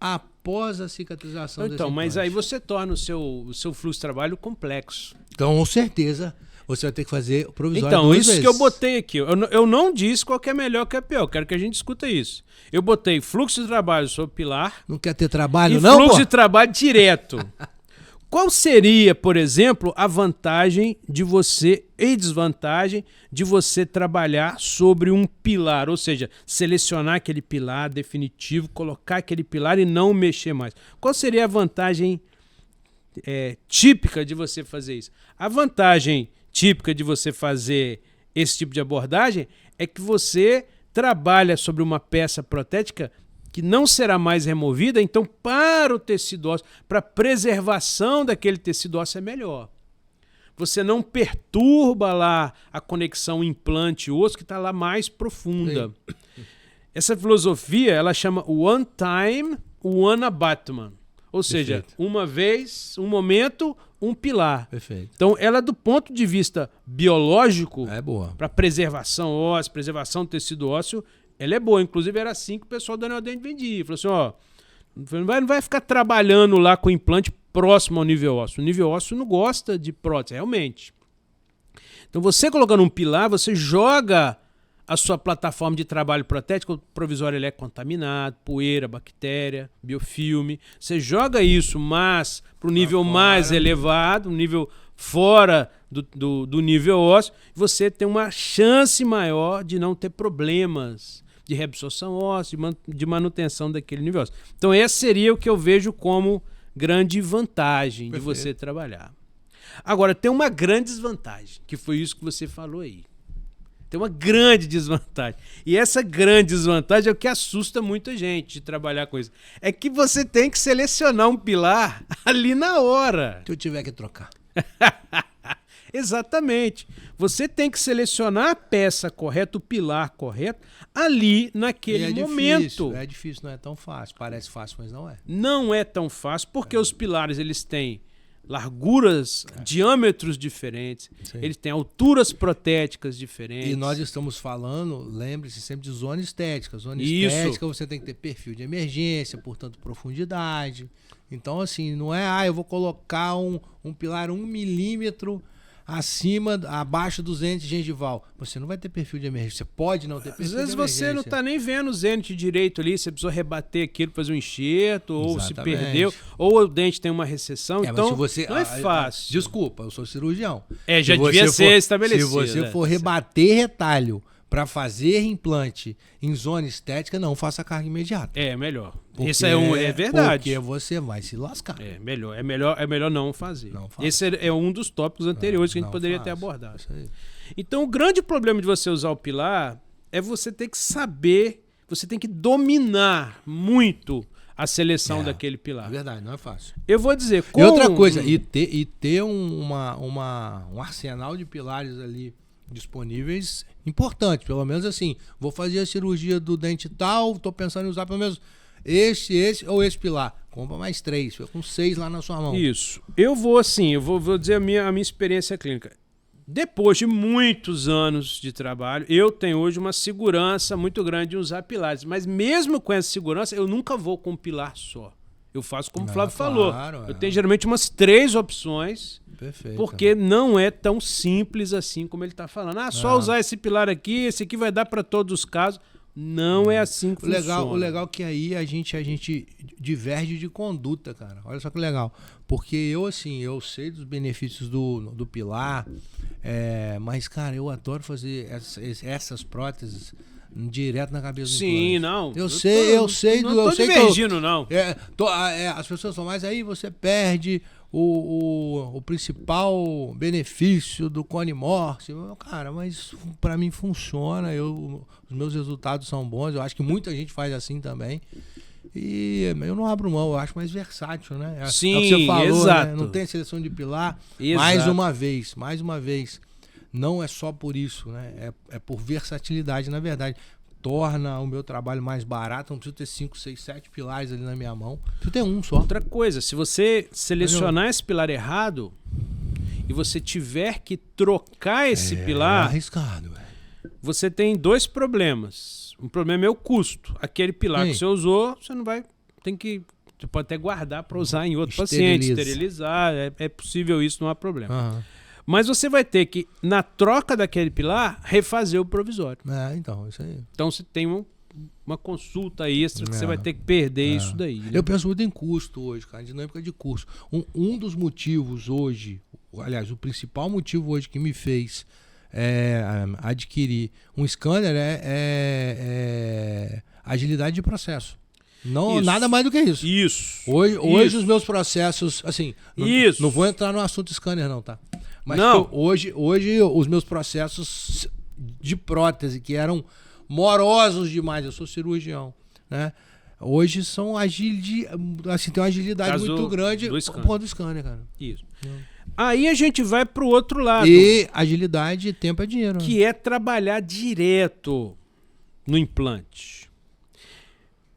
após a cicatrização desse implante. Mas aí você torna o seu fluxo de trabalho complexo. Então, com certeza, você vai ter que fazer o provisório duas vezes. Que eu botei aqui. Eu não disse qual que é melhor, qual que é pior. Eu quero que a gente discuta isso. Eu botei fluxo de trabalho sobre pilar. Não quer ter trabalho, e não, fluxo de trabalho direto. Qual seria, por exemplo, a vantagem de você e desvantagem de você trabalhar sobre um pilar? Ou seja, selecionar aquele pilar definitivo, colocar aquele pilar e não mexer mais. Qual seria a vantagem típica de você fazer isso? A vantagem típica de você fazer esse tipo de abordagem é que você trabalha sobre uma peça protética que não será mais removida, então para o tecido ósseo, para a preservação daquele tecido ósseo é melhor. Você não perturba lá a conexão implante-osso que está lá mais profunda. Sim. Essa filosofia, ela chama one time, one abutment. Ou seja, uma vez, um momento, um pilar. Perfeito. Então, ela do ponto de vista biológico, para preservação óssea, preservação do tecido ósseo, ela é boa. Inclusive, era assim que o pessoal do anel dente vendia. Falou assim, ó, não vai ficar trabalhando lá com o implante próximo ao nível ósseo. O nível ósseo não gosta de prótese, realmente. Então, você colocando um pilar, você joga a sua plataforma de trabalho protético provisório, ele é contaminado, poeira, bactéria, biofilme. Você joga isso, mas para o nível mais elevado, um nível fora do nível ósseo, você tem uma chance maior de não ter problemas de reabsorção óssea, de manutenção daquele nível ósseo. Então, esse seria o que eu vejo como grande vantagem de você trabalhar. Agora, tem uma grande desvantagem, que foi isso que você falou aí. Tem uma grande desvantagem. E essa grande desvantagem é o que assusta muita gente de trabalhar com isso. É que você tem que selecionar um pilar ali na hora. Se eu tiver que trocar. Exatamente. Você tem que selecionar a peça correta, o pilar correto, ali naquele momento. É difícil, não é tão fácil. Parece fácil, mas não é. Não é tão fácil, porque os pilares eles têm larguras, diâmetros diferentes, eles têm alturas protéticas diferentes. E nós estamos falando, lembre-se sempre de zona estética. Zona estética você tem que ter perfil de emergência, portanto profundidade. Então assim, não é, eu vou colocar um pilar 1 milímetro abaixo do zênite gengival. Você não vai ter perfil de emergência. Você pode não ter perfil de emergência. Às vezes você não está nem vendo o zênite direito ali, você precisou rebater aquilo, fazer um enxerto, ou se perdeu, ou o dente tem uma recessão. Então, mas se você, não é fácil. Desculpa, eu sou cirurgião. Já devia ser estabelecido. Se você for rebater retalho para fazer implante em zona estética, não faça carga imediata. É melhor. Isso é verdade. Porque você vai se lascar. É melhor não fazer. Esse é um dos tópicos anteriores que a gente poderia ter abordado. Então, o grande problema de você usar o pilar é você ter que saber, você tem que dominar muito a seleção daquele pilar. É verdade, não é fácil. Eu vou dizer... E outra coisa, e ter um arsenal de pilares ali disponíveis importante, pelo menos assim, vou fazer a cirurgia do dente tal, tô pensando em usar pelo menos esse ou esse pilar, compra mais 3, fica com 6 lá na sua mão. Isso, eu vou dizer a minha experiência clínica. Depois de muitos anos de trabalho, eu tenho hoje uma segurança muito grande em usar pilares, mas mesmo com essa segurança, eu nunca vou com um pilar só. Eu faço como o Flávio falou. Eu tenho geralmente umas 3 opções. Perfeito. Porque não é tão simples assim como ele está falando. Só usar esse pilar aqui, esse aqui vai dar para todos os casos. Não é assim que funciona. O legal é que aí a gente diverge de conduta, cara. Olha só que legal. Porque eu sei dos benefícios do pilar, mas, cara, eu adoro fazer essas próteses direto na cabeça do implante. Sim, não. Eu sei. Não tô divergindo, não. As pessoas falam, mas aí você perde o principal benefício do cone morse. Cara, mas pra mim funciona, os meus resultados são bons, eu acho que muita gente faz assim também. E eu não abro mão, eu acho mais versátil, né? Sim, é o que você falou, exato. Né? Não tem seleção de pilar. Exato. Mais uma vez, não é só por isso, né? É por versatilidade, na verdade. Torna o meu trabalho mais barato, não preciso ter 5, 6, 7 pilares ali na minha mão. Preciso ter um só. Outra coisa, se você selecionar esse pilar errado e você tiver que trocar esse pilar... É arriscado, velho. Você tem 2 problemas. Um problema é o custo. Aquele pilar que você usou, você não vai... Você pode até guardar para usar em outro paciente, esterilizar. É possível isso, não há problema. Mas você vai ter que, na troca daquele pilar, refazer o provisório. Então, isso aí. Então você tem uma consulta extra que você vai ter que perder isso daí. Né? Eu penso muito em custo hoje, cara, dinâmica de custo. Um dos motivos hoje, aliás, o principal motivo hoje que me fez adquirir um scanner é agilidade de processo. Nada mais do que isso. Isso. Hoje os meus processos, assim, não vou entrar no assunto scanner não, tá? Mas hoje os meus processos de prótese, que eram morosos demais, eu sou cirurgião, né? hoje são tem uma agilidade muito grande do scanner, cara. Isso. Aí a gente vai pro outro lado. E agilidade e tempo é dinheiro. Que é trabalhar direto no implante.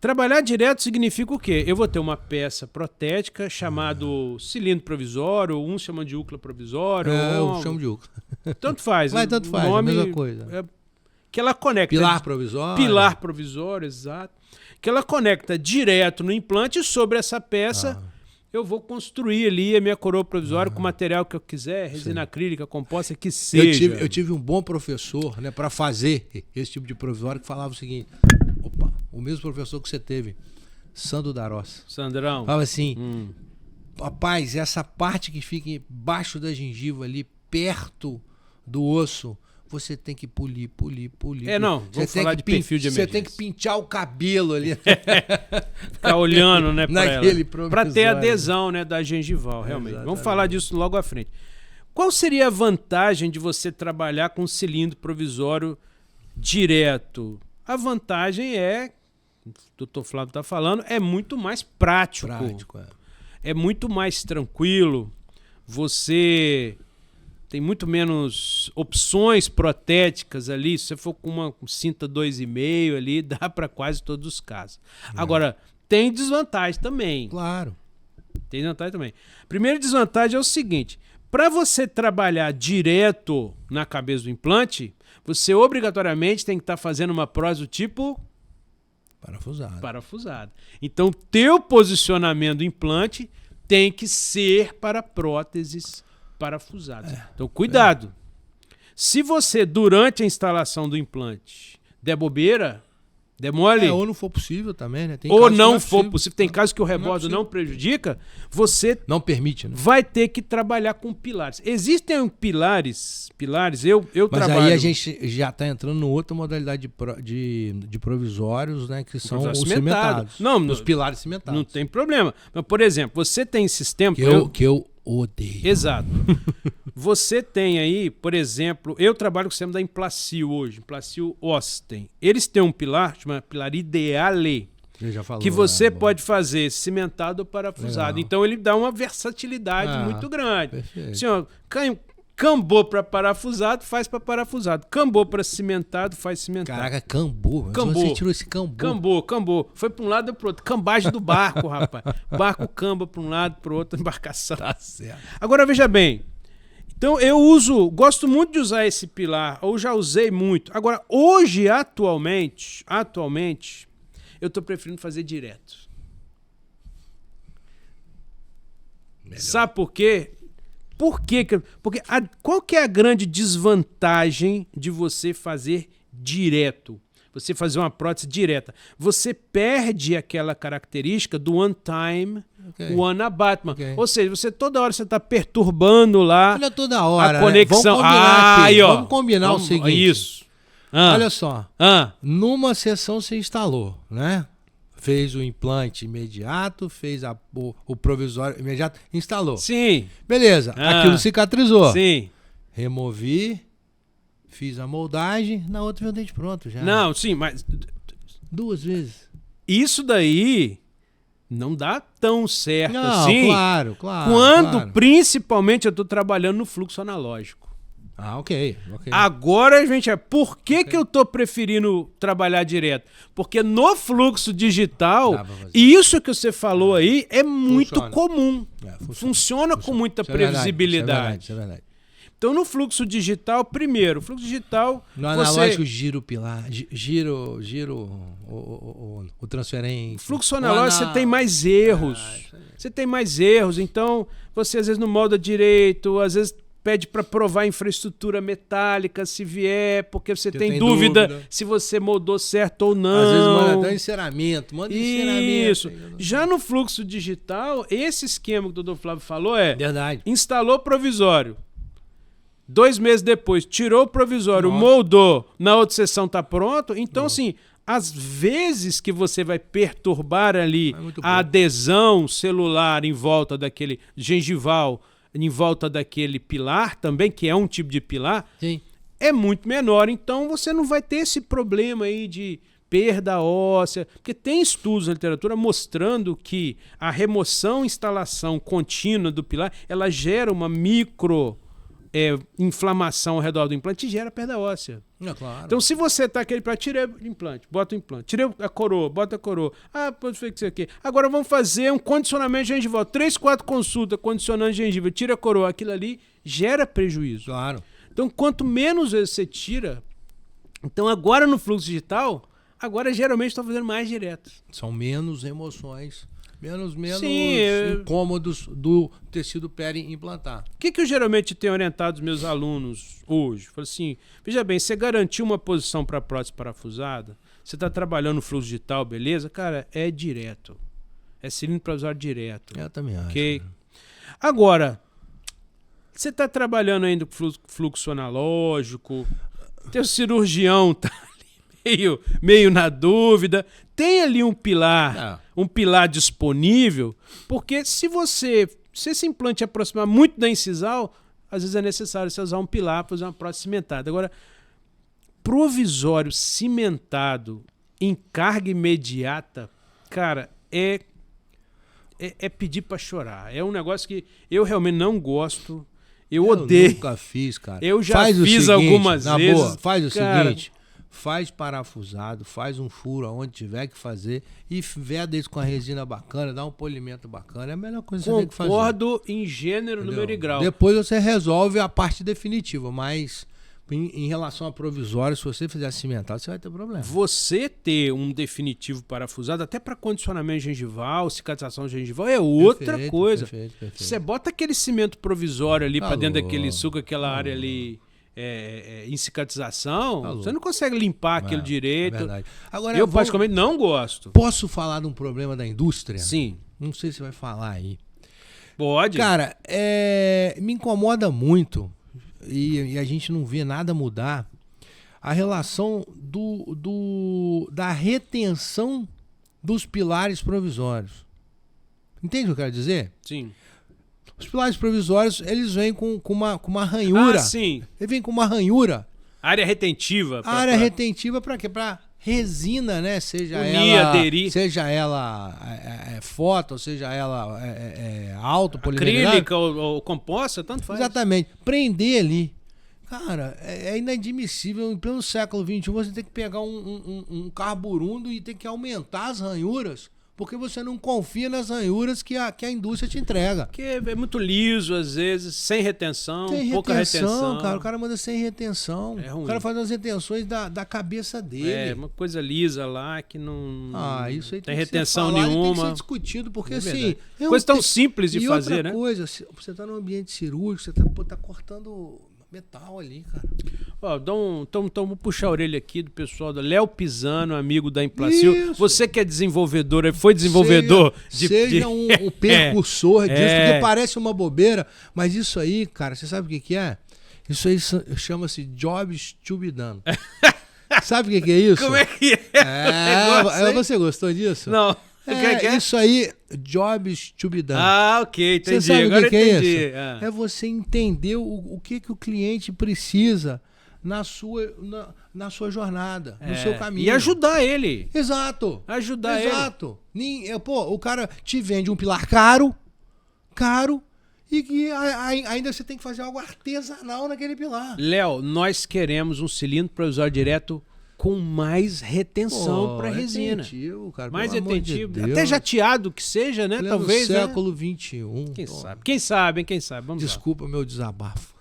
Trabalhar direto significa o quê? Eu vou ter uma peça protética chamado cilindro provisório, uns chamam de úcula provisório. Eu chamo de úcula. Tanto faz. Tanto faz, nome, a mesma coisa. Que ela conecta... Pilar provisório. Pilar provisório, exato. Que ela conecta direto no implante e sobre essa peça eu vou construir ali a minha coroa provisória com o material que eu quiser, resina acrílica, composta, que seja. Eu tive um bom professor, né, para fazer esse tipo de provisório que falava o seguinte... O mesmo professor que você teve, Sandro Darós. Sandrão. Fala assim, rapaz, essa parte que fica embaixo da gengiva ali, perto do osso, você tem que polir. Não, vamos falar de perfil de emergência. Você tem que pintar o cabelo ali. Ficar olhando, né, para ter adesão, né, da gengival, realmente. Exatamente. Vamos falar disso logo à frente. Qual seria a vantagem de você trabalhar com cilindro provisório direto? A vantagem é, o Dr. Flávio está falando, é muito mais prático. É muito mais tranquilo. Você tem muito menos opções protéticas ali. Se você for com uma cinta 2,5 ali, dá para quase todos os casos. Agora, tem desvantagem também. Claro. Tem desvantagem também. Primeira desvantagem é o seguinte: para você trabalhar direto na cabeça do implante, você obrigatoriamente tem que estar fazendo uma prótese do tipo parafusada. Então, teu posicionamento do implante tem que ser para próteses parafusadas. Então, cuidado. Se você, durante a instalação do implante, der bobeira, der mole... ou não for possível também, né? Tem ou não for possível. Tem casos que o rebozo não prejudica, você... Não permite, né? Vai ter que trabalhar com pilares. Existem pilares, eu mas trabalho... Mas aí a gente já está entrando em outra modalidade de provisórios, né? Que são os cimentados. Os pilares cimentados. Não tem problema. Mas, por exemplo, você tem sistema... Que eu odeio. Exato. Você tem aí, por exemplo, eu trabalho com o sistema da Implacil hoje, Implacil Osten. Eles têm um pilar, chama Pilar Ideale, que você pode fazer cimentado ou parafusado. Legal. Então ele dá uma versatilidade muito grande. Perfeito. Assim, ó, cambou para parafusado, faz para parafusado. Cambou para cimentado, faz cimentado. Caraca, cambou. Você tirou esse cambou. Cambou. Foi para um lado ou para o outro. Cambagem do barco, rapaz. O barco camba para um lado, para o outro, embarcação. Tá certo. Agora, veja bem. Então, gosto muito de usar esse pilar, ou já usei muito. Agora, hoje, atualmente, eu estou preferindo fazer direto. Melhor. Sabe por quê? Porque qual que é a grande desvantagem de você fazer direto? Você fazer uma prótese direta. Você perde aquela característica do one time, one abattement. Ou seja, você toda hora você está perturbando lá. Olha, toda hora, a conexão. Vamos combinar o seguinte. Isso. Olha só. Numa sessão você instalou, né? Fez o implante imediato, fez o provisório imediato, instalou. Sim. Beleza, aquilo cicatrizou. Sim. Removi, fiz a moldagem, na outra veio o dente pronto já. Não, sim, mas... 2 vezes. Isso daí não dá tão certo assim. Claro. Quando, principalmente, eu estou trabalhando no fluxo analógico. Ok. Agora, gente, por que eu estou preferindo trabalhar direto? Porque no fluxo digital, isso que você falou aí é muito comum. Funciona com muita previsibilidade. Isso é verdade. Então, no fluxo digital, primeiro, fluxo digital... No analógico, giro o pilar, giro o transferente. Fluxo analógico, você tem mais erros. Você tem mais erros, então você às vezes não molda direito, às vezes pede para provar infraestrutura metálica se vier, porque você tem dúvida se você moldou certo ou não. Às vezes manda até enceramento, Isso. Já no fluxo digital, esse esquema que o Dr. Flávio falou verdade. Instalou provisório. 2 meses depois, tirou o provisório, moldou, na outra sessão tá pronto. Então, assim, às vezes que você vai perturbar ali a adesão celular em volta daquele gengival, em volta daquele pilar também, que é um tipo de pilar, é muito menor. Então, você não vai ter esse problema aí de perda óssea. Porque tem estudos na literatura mostrando que a remoção e instalação contínua do pilar, ela gera uma inflamação ao redor do implante e gera perda óssea. Claro. Então, se você tá aquele para tirar o implante, bota o implante, tira a coroa, bota a coroa. Pode fazer isso aqui. Agora vamos fazer um condicionamento gengival. 3, 4 consultas condicionando gengiva, tira a coroa. Aquilo ali gera prejuízo. Claro. Então, quanto menos vezes você tira... Então, agora no fluxo digital, geralmente estão fazendo mais direto. São menos emoções, menos Sim, incômodos do tecido peri-implantar. O que eu geralmente tenho orientado os meus alunos hoje? Falo assim, veja bem, você garantiu uma posição para a prótese parafusada, você está trabalhando no fluxo digital, beleza? Cara, é direto. É cilindro provisório direto. Eu também acho. Okay? Agora, você está trabalhando ainda com fluxo analógico, teu cirurgião tá ali meio na dúvida, tem ali um pilar disponível, porque se esse implante aproximar muito da incisal, às vezes é necessário você usar um pilar para fazer uma prótese cimentada. Agora, provisório cimentado em carga imediata, cara, é pedir para chorar. É um negócio que eu realmente não gosto. Eu odeio. Eu nunca fiz, cara. Eu já fiz algumas vezes. Boa, faz o seguinte, faz parafusado, faz um furo aonde tiver que fazer e veda isso com a resina bacana, dá um polimento bacana. É a melhor coisa que você tem que fazer. Concordo em gênero, número e grau. Depois você resolve a parte definitiva, mas em relação a provisório, se você fizer cimentado, você vai ter problema. Você ter um definitivo parafusado, até para condicionamento gengival, cicatrização gengival, é outra coisa. Perfeito. Você bota aquele cimento provisório ali para dentro daquele suco, aquela área ali em cicatrização, você não consegue limpar aquilo direito. É verdade. Agora, eu particularmente não gosto. Posso falar de um problema da indústria? Sim. Não sei se vai falar aí. Pode. Cara, me incomoda muito. E a gente não vê nada mudar a relação da retenção dos pilares provisórios. Entende o que eu quero dizer? Sim. Os pilares provisórios, eles vêm com uma ranhura. Sim. Ele vem com uma ranhura. Área retentiva. Retentiva para quê? Para resina, né? Seja ela foto, seja ela autopolimerizada. Acrílica ou composta, tanto faz. Exatamente. Prender ali. Cara, é inadmissível. Em pleno século XXI, você tem que pegar um carburundo e tem que aumentar as ranhuras, porque você não confia nas ranhuras que a indústria te entrega. Porque é muito liso, às vezes, sem retenção, pouca retenção. Cara, o cara manda sem retenção. É ruim. O cara faz as retenções da cabeça dele. Uma coisa lisa lá que não isso aí tem retenção nenhuma. Tem que ser discutido, porque assim... Coisa tão simples de fazer, né? E outra coisa, você tá no ambiente cirúrgico, você tá cortando metal ali, cara. Então vou puxar a orelha aqui do pessoal do Léo Pisano, amigo da Implacil. Você que é desenvolvedor, foi desenvolvedor seja um percursor disso, porque parece uma bobeira, mas isso aí, cara, você sabe o que é? Isso aí chama-se Jobs to be done. Sabe o que é isso? Como é que é? Você gostou disso? Não. Isso aí, Jobs to be done. Ok, entendi. Você sabe agora o que é isso? É você entender o que o cliente precisa na sua jornada, no seu caminho. E ajudar ele. Exato. Ajudar ele. Exato. O cara te vende um pilar caro, e que ainda você tem que fazer algo artesanal naquele pilar. Léo, nós queremos um cilindro provisório direto com mais retenção para resina. Retentivo, cara, mais retentivo. Até jateado que seja, né? Talvez. No século XXI. Quem sabe? Vamos Desculpa meu desabafo.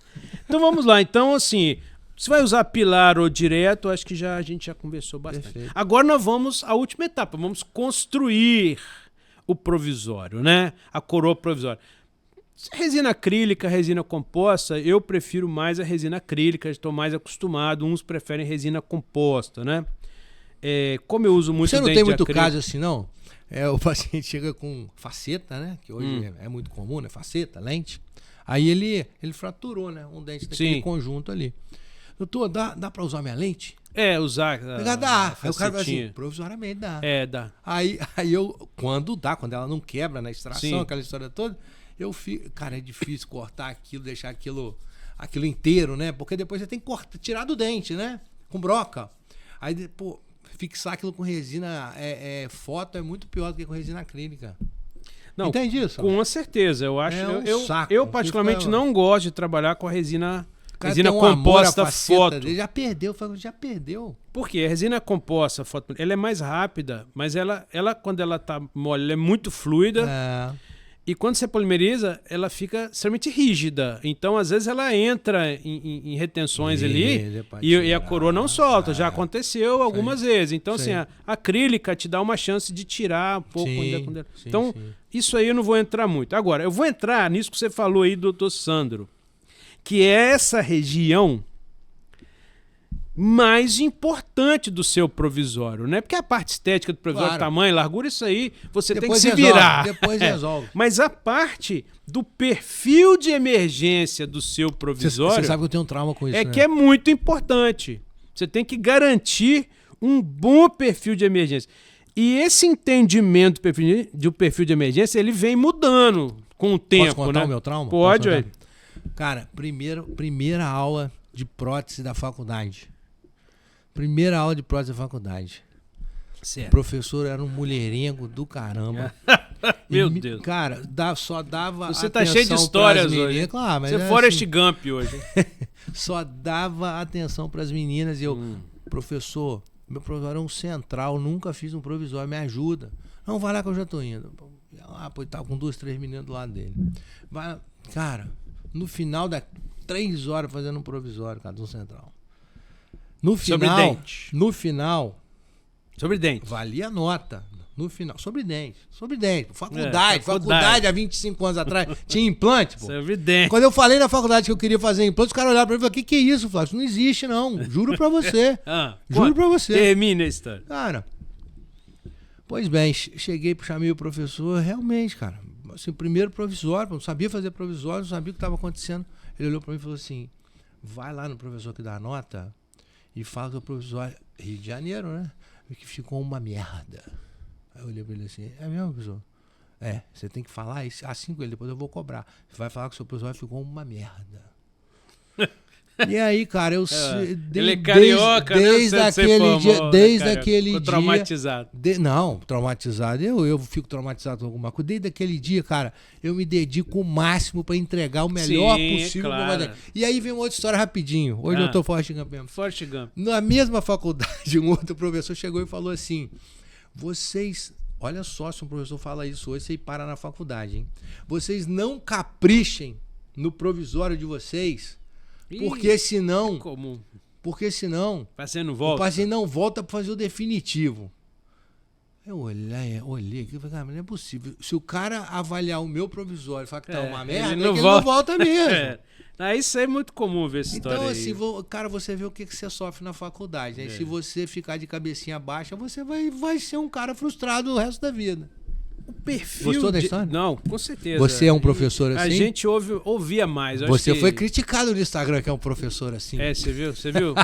Então vamos lá. Então, assim, você vai usar pilar ou direto, acho que a gente já conversou bastante. Perfeito. Agora nós vamos à última etapa. Vamos construir o provisório, né? A coroa provisória. Resina acrílica, resina composta, eu prefiro mais a resina acrílica, estou mais acostumado. Uns preferem resina composta, né? Como eu uso muito dente acrílico... Você não tem muito acrílico, caso assim, não? O paciente chega com faceta, né? Que hoje é muito comum, né? Faceta, lente. Aí ele fraturou, né? Um dente daquele conjunto ali. Doutor, dá pra usar minha lente? Usar. Dá. Aí o cara vai assim, provisoriamente dá. Dá. Aí quando ela não quebra na extração, aquela história toda, cara, é difícil cortar aquilo, deixar aquilo inteiro, né? Porque depois você tem que tirar do dente, né? Com broca. Aí, fixar aquilo com resina foto é muito pior do que com resina acrílica. Não, entende isso? Com certeza. Eu acho. Saco. Eu particularmente não gosto de trabalhar com a resina um composta foto. Dele, já perdeu. Por quê? A resina composta foto, ela é mais rápida, mas ela quando ela tá mole, ela é muito fluida. E quando você polimeriza, ela fica extremamente rígida. Então, às vezes, ela entra em retenções ali e a coroa não solta. Já aconteceu algumas vezes. Então, assim, a acrílica te dá uma chance de tirar um pouco. Então, isso aí eu não vou entrar muito. Agora, eu vou entrar nisso que você falou aí, doutor Sandro, que é essa região mais importante do seu provisório, né? Porque a parte estética do provisório, tamanho, largura, isso aí você depois tem que se virar. Depois resolve. Mas a parte do perfil de emergência do seu provisório... Você sabe que eu tenho um trauma com isso, né? Que é muito importante. Você tem que garantir um bom perfil de emergência. E esse entendimento do perfil de emergência, ele vem mudando com o tempo, né? Posso contar o meu trauma? Pode, velho. Cara, primeira aula de prótese da faculdade. Primeira aula de prótese da faculdade. Certo. O professor era um mulherengo do caramba. Meu Deus. Cara, só dava Você tá cheio de histórias hoje. Claro, mas você Forrest Gump hoje. Só dava atenção pras meninas e eu, professor, meu provisório é um central, nunca fiz um provisório, me ajuda. Não, vai lá que eu já tô indo. Pô, tava com 2, 3 meninas do lado dele. Vai, cara, no final da 3 horas fazendo um provisório, cara, do central. No final, sobre dente. Valia a nota. No final, sobre dente. Faculdade há 25 anos atrás tinha implante, pô. Sobre dente. Quando eu falei na faculdade que eu queria fazer implante, os caras olharam pra mim e falaram: que é isso, Flávio? Isso não existe, não. Juro pra você. Juro pra você. Termina a história. Cara, pois bem, chamei o professor, realmente, cara. Assim, primeiro provisório, não sabia fazer provisório, não sabia o que estava acontecendo. Ele olhou pra mim e falou assim: vai lá no professor que dá a nota e fala que o provisório, Rio de Janeiro, né? Que ficou uma merda. Aí eu olhei pra ele assim: é mesmo, professor? Você tem que falar isso assim com ele, depois eu vou cobrar. Você vai falar que o seu provisório ficou uma merda. E aí, cara, ele é carioca, desde aquele dia, desde aquele dia, traumatizado. Não, traumatizado. Eu fico traumatizado com alguma coisa. Desde aquele dia, cara, eu me dedico o máximo pra entregar o melhor possível. Claro. E aí vem uma outra história rapidinho. Hoje eu tô Forrest Gump mesmo. Forrest Gump. Na mesma faculdade, um outro professor chegou e falou assim: vocês, olha só, se um professor fala isso hoje, você para na faculdade, hein? Vocês não caprichem no provisório de vocês. Porque senão, o paciente não volta para fazer o definitivo. Eu olhei aqui e falei: cara, mas não é possível. Se o cara avaliar o meu provisório e falar que tá uma merda, ele não volta mesmo. Isso é muito comum ver essa história. Então, assim, cara, você vê o que você sofre na faculdade, né? Se você ficar de cabecinha baixa, você vai ser um cara frustrado o resto da vida. O perfil. Gostou da história? Não, com certeza. Você é um professor assim? A gente ouvia mais. Você foi criticado no Instagram que é um professor assim. Você viu?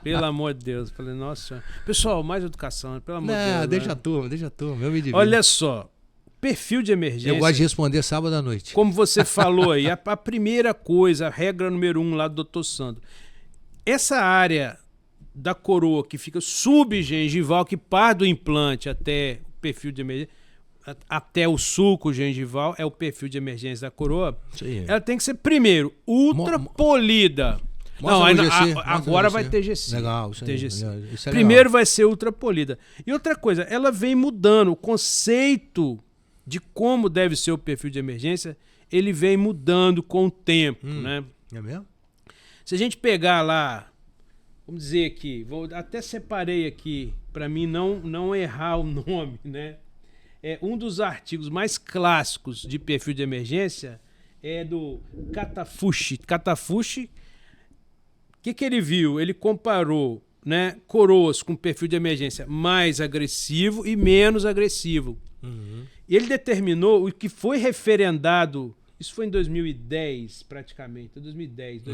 Pelo amor de Deus. Falei, nossa. Pessoal, mais educação, pelo amor de Deus. Deixa a turma. Eu me divido. Olha só, perfil de emergência. Eu gosto de responder sábado à noite. Como você falou aí, a primeira coisa, a regra número 1 lá do Dr. Sandro. Essa área da coroa que fica subgengival, que parte do implante até o perfil de emergência, até o sulco gengival, é o perfil de emergência da coroa. Sim. Ela tem que ser, primeiro, ultra polida. Não, agora vai ter GC. Legal, isso aí. TGC. Isso é primeiro legal. vai ser ultra polida. E outra coisa, ela vem mudando. O conceito de como deve ser o perfil de emergência, ele vem mudando com o tempo, né? É mesmo? Se a gente pegar lá, vamos dizer aqui, até separei aqui, para mim não errar o nome, né? Um dos artigos mais clássicos de perfil de emergência é do Katafushi. Katafushi, o que ele viu? Ele comparou, né, coroas com perfil de emergência mais agressivo e menos agressivo. E ele determinou o que foi referendado, isso foi em 2010 praticamente, 2018.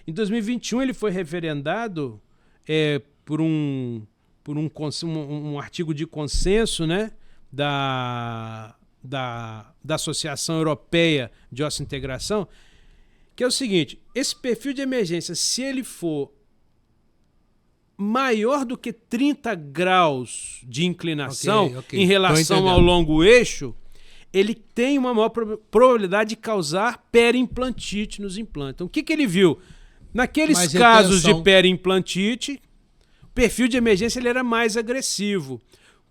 Em 2021 ele foi referendado por um artigo de consenso, né, da Associação Europeia de Osseointegração, que é o seguinte: esse perfil de emergência, se ele for maior do que 30 graus de inclinação okay. em relação ao longo eixo, ele tem uma maior probabilidade de causar periimplantite nos implantes. Então, o que ele viu? Naqueles casos de periimplantite, o perfil de emergência ele era mais agressivo.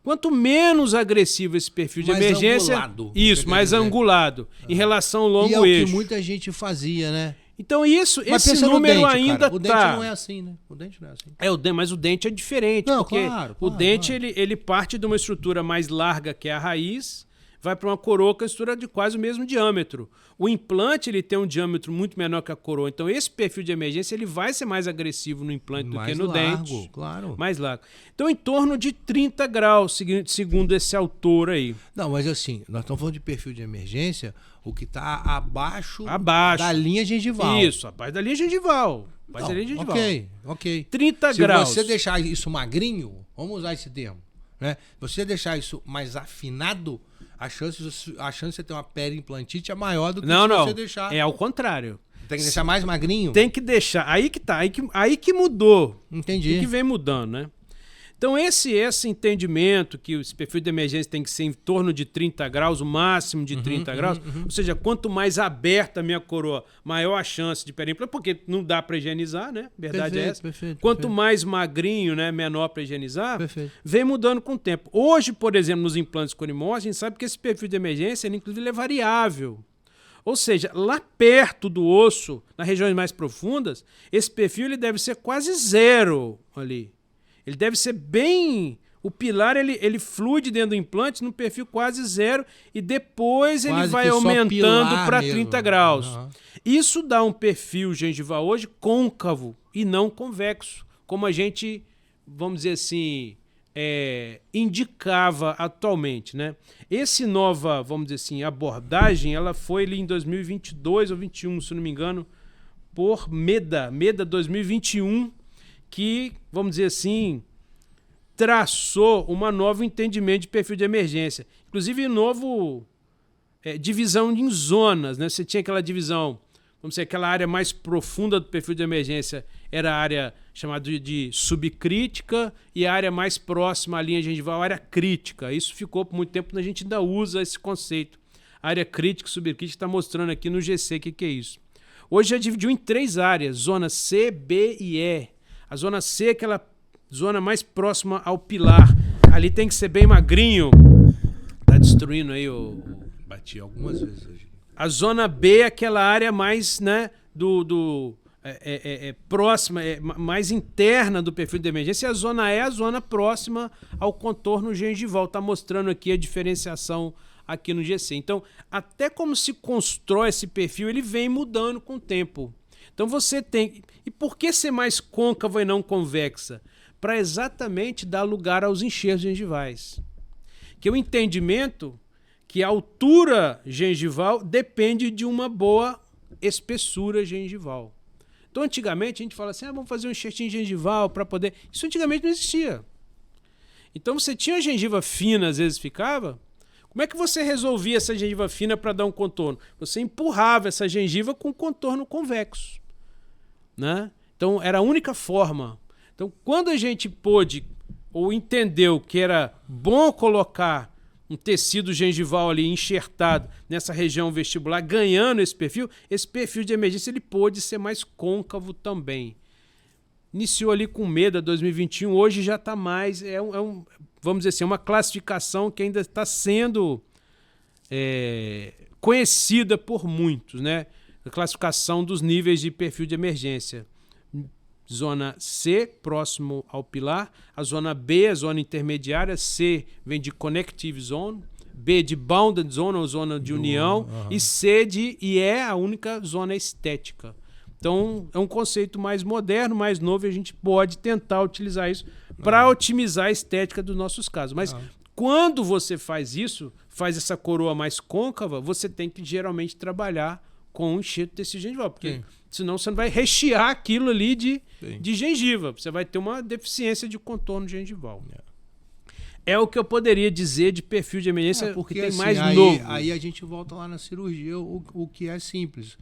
Quanto menos agressivo esse perfil de emergência... Angulado, mais angulado, em relação ao longo eixo. E é o que muita gente fazia, né? Então esse número dente, ainda cara. O dente não é assim, né? O dente não é assim. Mas o dente é diferente, não, porque claro, o dente ele parte de uma estrutura mais larga que é a raiz, vai para uma coroa com a estrutura de quase o mesmo diâmetro. O implante ele tem um diâmetro muito menor que a coroa, então esse perfil de emergência ele vai ser mais agressivo no implante do que no dente. Claro. Mais largo. Então em torno de 30 graus, segundo esse autor aí. Não, mas assim, nós estamos falando de perfil de emergência, o que está abaixo da linha gengival. Isso, abaixo da linha gengival. Ok. 30 graus. Se você deixar isso magrinho, vamos usar esse termo, né? Você deixar isso mais afinado, a chance de você ter uma periimplantite é maior do que você deixar... É ao contrário. Tem que deixar mais magrinho? Tem que deixar. Aí que tá. Aí que mudou. Entendi. Aí que vem mudando, né? Então esse entendimento que esse perfil de emergência tem que ser em torno de 30 graus, o máximo de 30 graus, ou seja, quanto mais aberta a minha coroa, maior a chance de periimplante, porque não dá para higienizar, né? Verdade é essa. Quanto mais magrinho, né, menor para higienizar, vem mudando com o tempo. Hoje, por exemplo, nos implantes Conimor, a gente sabe que esse perfil de emergência, ele, inclusive, é variável. Ou seja, lá perto do osso, nas regiões mais profundas, esse perfil ele deve ser quase zero ali. Ele deve ser bem... O pilar, ele flui de dentro do implante no perfil quase zero e depois ele vai aumentando para 30 graus. Isso dá um perfil gengival hoje côncavo e não convexo, como a gente, vamos dizer assim, indicava atualmente, né? Esse nova, vamos dizer assim, abordagem, ela foi ali em 2022 ou 2021, se não me engano, por MEDA 2021, que, vamos dizer assim, traçou um novo entendimento de perfil de emergência. Inclusive, novo divisão em zonas, né? Você tinha aquela divisão, vamos dizer, aquela área mais profunda do perfil de emergência era a área chamada de subcrítica e a área mais próxima à linha gengival, a área crítica. Isso ficou por muito tempo, a gente ainda usa esse conceito. A área crítica e subcrítica está mostrando aqui no GC o que é isso. Hoje já dividiu em 3 áreas, zona C, B e E. A zona C é aquela zona mais próxima ao pilar. Ali tem que ser bem magrinho. Tá destruindo aí Bati algumas vezes hoje. A zona B é aquela área mais, né, próxima, mais interna do perfil de emergência. E a zona E é a zona próxima ao contorno gengival. Tá mostrando aqui a diferenciação aqui no GC. Então, até como se constrói esse perfil, ele vem mudando com o tempo. Então você tem... E por que ser mais côncava e não convexa? Para exatamente dar lugar aos enxertos gengivais. Que o entendimento que a altura gengival depende de uma boa espessura gengival. Então antigamente a gente fala assim, vamos fazer um enxertinho gengival para poder... Isso antigamente não existia. Então você tinha a gengiva fina, às vezes ficava... Como é que você resolvia essa gengiva fina para dar um contorno? Você empurrava essa gengiva com contorno convexo, né? Então era a única forma. Então quando a gente pôde ou entendeu que era bom colocar um tecido gengival ali enxertado nessa região vestibular, ganhando esse perfil de emergência ele pôde ser mais côncavo também. Iniciou ali com MEDA 2021, hoje já está mais... vamos dizer assim, uma classificação que ainda está sendo conhecida por muitos, né? A classificação dos níveis de perfil de emergência. Zona C, próximo ao pilar. A zona B, a zona intermediária. C vem de Connective Zone. B de Bounded Zone, ou zona de união. E C e é a única zona estética. Então, é um conceito mais moderno, mais novo, e a gente pode tentar utilizar isso para otimizar a estética dos nossos casos. Mas quando você faz isso, faz essa coroa mais côncava, você tem que geralmente trabalhar com um enxerto tecido gengival, porque senão você não vai rechear aquilo ali de gengiva. Você vai ter uma deficiência de contorno gengival. É o que eu poderia dizer de perfil de emergência, porque tem assim, mais novo. Aí a gente volta lá na cirurgia, o que é simples.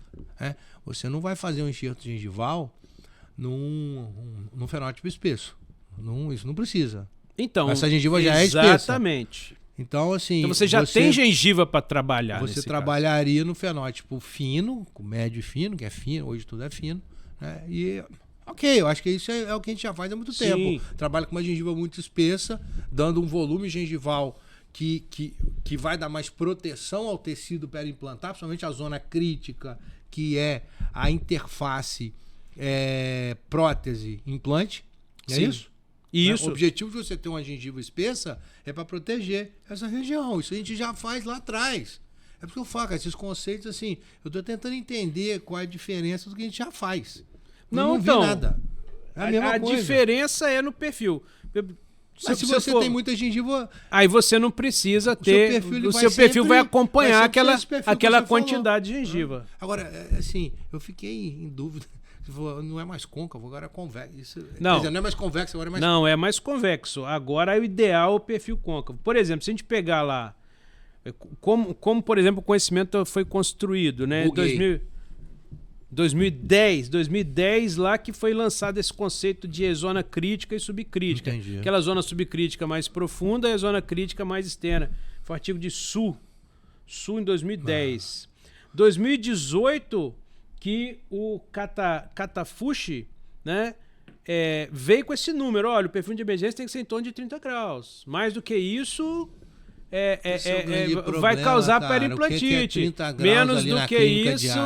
Você não vai fazer um enxerto gengival num fenótipo espesso. Isso não precisa. Então, essa gengiva já é espessa. Exatamente. Então, assim... Então você já tem gengiva para trabalhar. Você trabalharia no fenótipo fino, com médio e fino, que é fino, hoje tudo é fino, né? E... Ok, eu acho que isso é o que a gente já faz há muito tempo. Trabalha com uma gengiva muito espessa, dando um volume gengival que vai dar mais proteção ao tecido periimplantar, principalmente a zona crítica, que é a interface prótese-implante. É isso? Isso. O objetivo de você ter uma gengiva espessa é para proteger essa região. Isso a gente já faz lá atrás. É porque eu falo, esses conceitos, assim, eu estou tentando entender qual é a diferença do que a gente já faz. Não vi nada. É a mesma coisa. Diferença é no perfil. Mas se você tem muita gengiva... Aí você não precisa ter... O seu perfil vai acompanhar aquela quantidade de gengiva. Agora, assim, eu fiquei em dúvida. Não é mais côncavo, agora é convexo. Não. Quer dizer, não é mais convexo, agora é mais... Não, é mais convexo. Agora é o ideal o perfil côncavo. Por exemplo, se a gente pegar lá... Como por exemplo, o conhecimento foi construído, né? 2010 lá que foi lançado esse conceito de zona crítica e subcrítica. Entendi. Aquela zona subcrítica mais profunda e a zona crítica mais externa. Foi o artigo de Su em 2010. 2018 que o Katafushi, né, veio com esse número. Olha, o perfil de emergência tem que ser em torno de 30 graus. Mais do que isso... vai causar periimplantite. Menos do que isso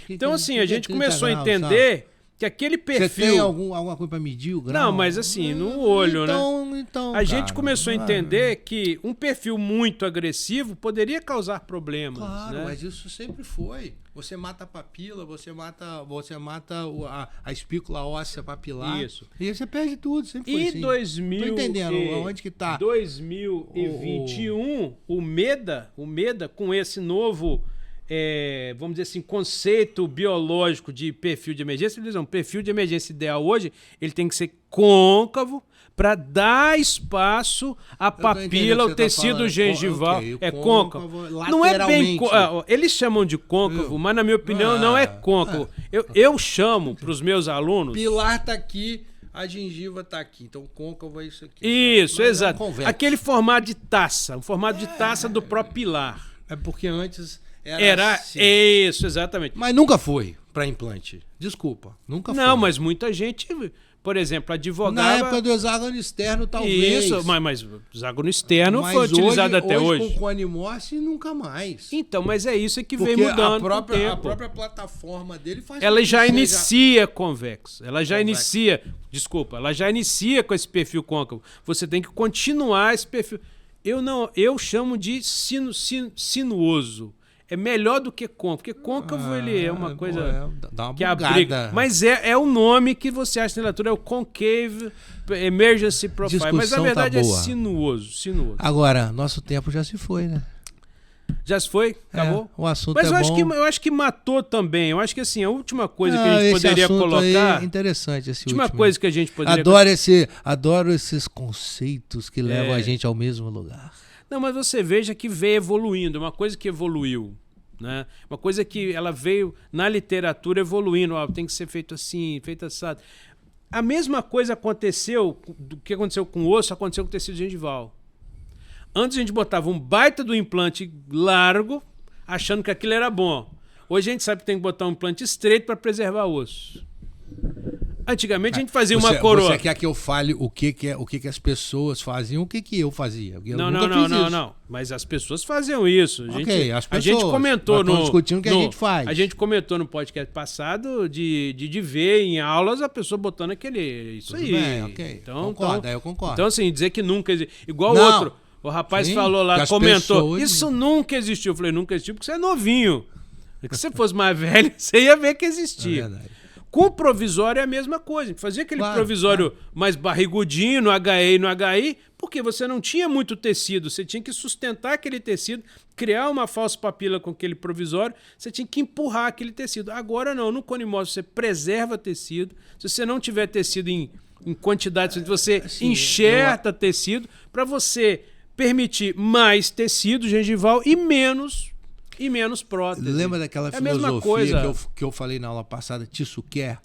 Então, assim, a gente começou a entender que aquele perfil... Você tem alguma coisa para medir o grau? Não, mas assim, no olho, né? Então, a gente começou a entender que um perfil muito agressivo poderia causar problemas. Claro, né? mas isso sempre foi. Você mata a papila, você mata a espícula óssea papilar. Isso. E aí você perde tudo, sempre foi assim. 2000 Tô entendendo onde que tá. 2021, o MEDA com esse novo, vamos dizer assim, conceito biológico de perfil de emergência, eles dizem, um perfil de emergência ideal hoje, ele tem que ser côncavo para dar espaço à papila, ao tecido gengival. Côncavo. Não é bem eles chamam de côncavo, mas na minha opinião não é côncavo. Eu chamo para os meus alunos... Pilar tá aqui, a gengiva tá aqui. Então côncavo é isso aqui. Isso, exato. Aquele formato de taça, o formato de taça do próprio pilar. É porque antes era assim. Isso, exatamente. Mas nunca foi para implante. Desculpa, nunca foi. Não, mas muita gente... Por exemplo, advogava... Na época do hexágono externo, talvez. Isso, mas o hexágono externo foi utilizado até hoje. Com coanimorse, nunca mais. Então, mas é isso que vem mudando a própria plataforma dele faz... Ela já inicia convexo. Ela já inicia... Desculpa, ela já inicia com esse perfil côncavo. Você tem que continuar esse perfil... Eu chamo de sinuoso. É melhor do que côncavo, porque côncavo ele é uma coisa dá uma que abriga. Mas é o nome que você acha na literatura, é o Concave Emergency Profile. Discussão, mas na verdade tá boa. É sinuoso. Agora, nosso tempo já se foi, né? Já se foi? Acabou? O assunto mas eu acho que matou também. Eu acho que assim, a última coisa que a gente poderia colocar... É interessante esse última coisa que a gente poderia... Adoro esses conceitos que levam a gente ao mesmo lugar. Não, mas você veja que veio evoluindo, uma coisa que evoluiu, né? Uma coisa que ela veio na literatura evoluindo, tem que ser feito assim, feito assado. A mesma coisa aconteceu, do que aconteceu com o osso, aconteceu com o tecido gengival. Antes a gente botava um baita do implante largo, achando que aquilo era bom. Hoje a gente sabe que tem que botar um implante estreito para preservar o osso. Antigamente a gente fazia uma coroa. Você quer que eu fale o que as pessoas faziam, o que eu fazia? Não. Mas as pessoas faziam isso. A gente comentou discutindo o que a gente faz. A gente comentou no podcast passado de ver em aulas a pessoa botando aquele... Isso aí. Bem, ok. Então, eu concordo. Então, assim, dizer que nunca existiu. Igual outro. O rapaz falou lá, comentou. Isso nunca existiu. Eu falei, nunca existiu porque você é novinho. Se você fosse mais velho, você ia ver que existia. É verdade. Com o provisório é a mesma coisa. A gente fazia aquele provisório mais barrigudinho no HE e no HI, porque você não tinha muito tecido. Você tinha que sustentar aquele tecido, criar uma falsa papila com aquele provisório, você tinha que empurrar aquele tecido. Agora não, no conimórcio você preserva tecido. Se você não tiver tecido em quantidade, você enxerta tecido para você permitir mais tecido gengival e menos prótese. Lembra daquela filosofia que eu falei na aula passada, tissue care?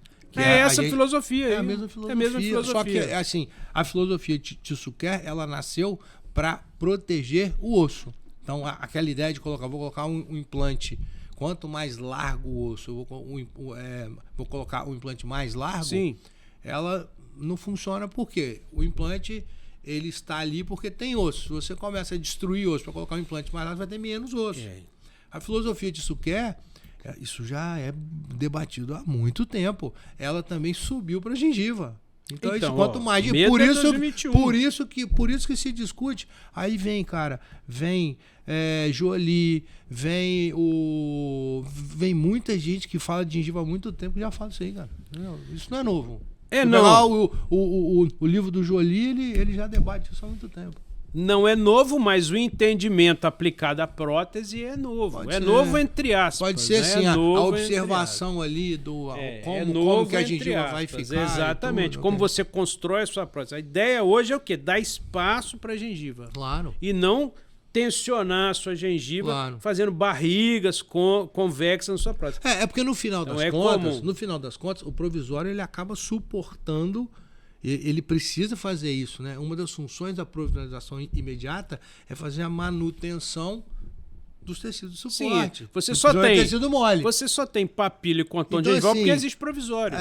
essa filosofia. É a mesma filosofia. É a mesma filosofia. Só que, assim, a filosofia de Tsuker, ela nasceu para proteger o osso. Então, aquela ideia de vou colocar um implante, quanto mais largo o osso, eu vou colocar um implante mais largo, sim, ela não funciona porque o implante, ele está ali porque tem osso. Se você começa a destruir osso para colocar um implante mais largo, vai ter menos osso. A filosofia de Tsuker, isso já é debatido há muito tempo. Ela também subiu para a gengiva. Então, isso, quanto mais. Por isso que se discute. Aí vem, cara, Jolie, vem muita gente que fala de gengiva há muito tempo que já fala isso aí, cara. Isso não é novo. Não. O livro do Jolie, ele já debate isso há muito tempo. Não é novo, mas o entendimento aplicado à prótese é novo. Pode ser. Novo entre aspas. Pode ser assim, a observação ali do como que a gengiva vai ficar. Exatamente, como você constrói a sua prótese. A ideia hoje é o quê? Dar espaço para a gengiva. Claro. E não tensionar a sua gengiva, fazendo barrigas convexas na sua prótese. É porque no final das contas, o provisório ele acaba suportando. Ele precisa fazer isso, né? Uma das funções da provisorização imediata é fazer a manutenção dos tecidos de suporte. Sim, você você só tem papila e contorno de gengival porque existe provisório.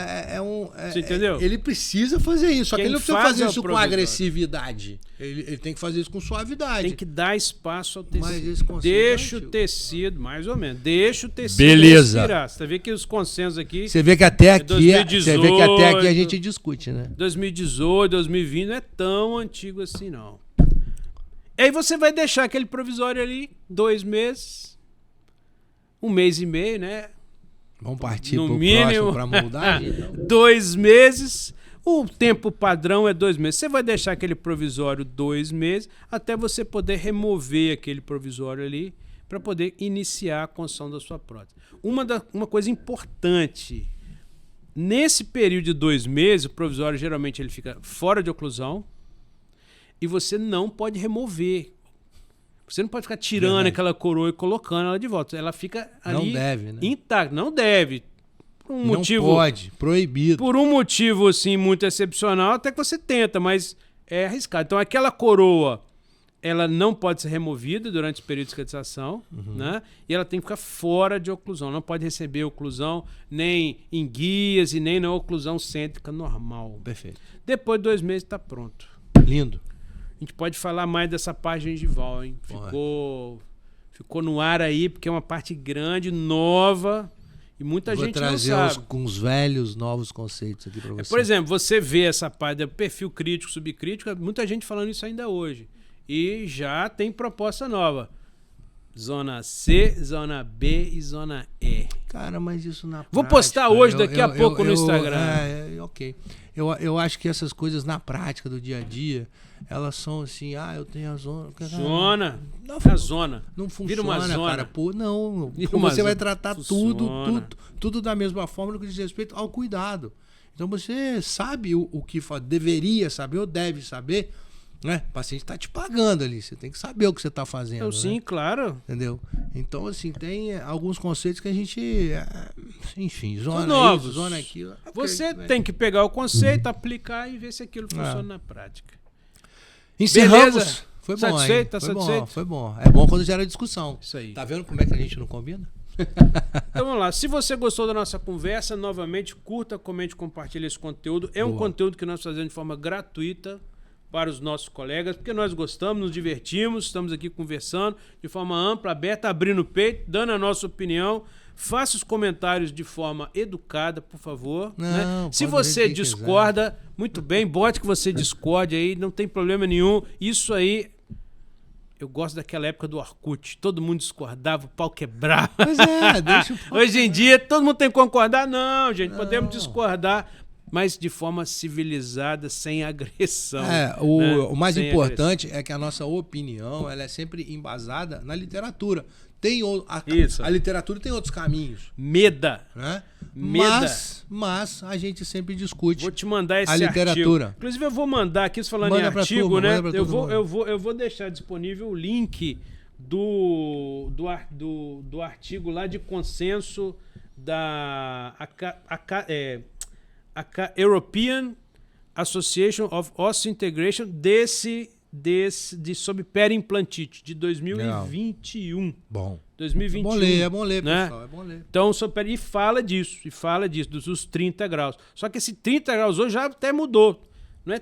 Você entendeu? Ele precisa fazer isso, só que ele não precisa fazer isso com agressividade. Ele tem que fazer isso com suavidade. Tem que dar espaço ao tecido. Mas deixa o tecido, mais ou menos, deixa o tecido respirar. Você vê que os consensos aqui... Você vê que até aqui a gente discute, né? 2018, 2020 não é tão antigo assim, não. Aí você vai deixar aquele provisório ali 2 meses, 1 mês e meio, né? Vamos partir pro próximo para mudar? Então. 2 meses, o tempo padrão é 2 meses. Você vai deixar aquele provisório 2 meses até você poder remover aquele provisório ali para poder iniciar a construção da sua prótese. Uma coisa importante, nesse período de 2 meses, o provisório geralmente ele fica fora de oclusão, e você não pode remover. Você não pode ficar tirando aquela coroa e colocando ela de volta. Ela fica ali não deve, né? intacta. Não deve. Por um não motivo, pode, proibido. Por um motivo assim, muito excepcional, até que você tenta, mas é arriscado. Então aquela coroa, ela não pode ser removida durante o período de cicatrização, né? E ela tem que ficar fora de oclusão. Não pode receber oclusão nem em guias e nem na oclusão cêntrica normal. Perfeito. Depois de 2 meses está pronto. Lindo. A gente pode falar mais dessa parte gengival, hein? Ficou no ar aí, porque é uma parte grande, nova, e muita gente não sabe. Vou trazer com os velhos, novos conceitos aqui para você. Por exemplo, você vê essa parte do perfil crítico, subcrítico, muita gente falando isso ainda hoje. E já tem proposta nova. Zona C, Zona B e Zona E. Cara, mas isso na prática... Vou postar hoje, daqui a pouco, no Instagram. Ok. Eu acho que essas coisas na prática do dia a dia, elas são assim, eu tenho a zona... Zona. A zona. Não funciona, vira uma zona. cara. Você vai tratar tudo da mesma forma no que diz respeito ao cuidado. Então você sabe o que deveria saber ou deve saber, né? O paciente está te pagando ali, você tem que saber o que você está fazendo. Sim, claro. Entendeu? Então, assim, tem alguns conceitos que a gente... Enfim, zona novos. Isso, zona aquilo. Você tem que pegar o conceito, aplicar e ver se aquilo funciona na prática. Encerramos. Beleza? Foi bom, satisfeito? Tá foi satisfeito? Bom, foi bom. É bom quando gera discussão. Isso aí. Tá vendo como é que a gente não combina? Então vamos lá. Se você gostou da nossa conversa, novamente, curta, comente, compartilhe esse conteúdo. É um conteúdo que nós fazemos de forma gratuita para os nossos colegas, porque nós gostamos, nos divertimos, estamos aqui conversando de forma ampla, aberta, abrindo o peito, dando a nossa opinião. Faça os comentários de forma educada, por favor. Né? Se você discorda, muito bem, bote que você discorde aí, não tem problema nenhum. Isso aí, eu gosto daquela época do Orkut, todo mundo discordava, o pau quebrava. Pois é, deixa o pau Hoje em dia, todo mundo tem que concordar? Não, gente, podemos discordar, mas de forma civilizada, sem agressão. O mais importante é que a nossa opinião ela é sempre embasada na literatura. A literatura tem outros caminhos. Meda. Né? Meda. Mas a gente sempre discute. Vou te mandar esse literatura. Artigo. Inclusive, eu vou mandar aqui, falando em artigo, né? Eu vou deixar disponível o link do artigo lá de consenso da European Association of Osseointegration sobre periimplantite de 2021. Legal. Bom. 2021. É bom ler, né? pessoal, é bom ler. Então, e fala disso, dos 30 graus. Só que esse 30 graus hoje já até mudou. Não é,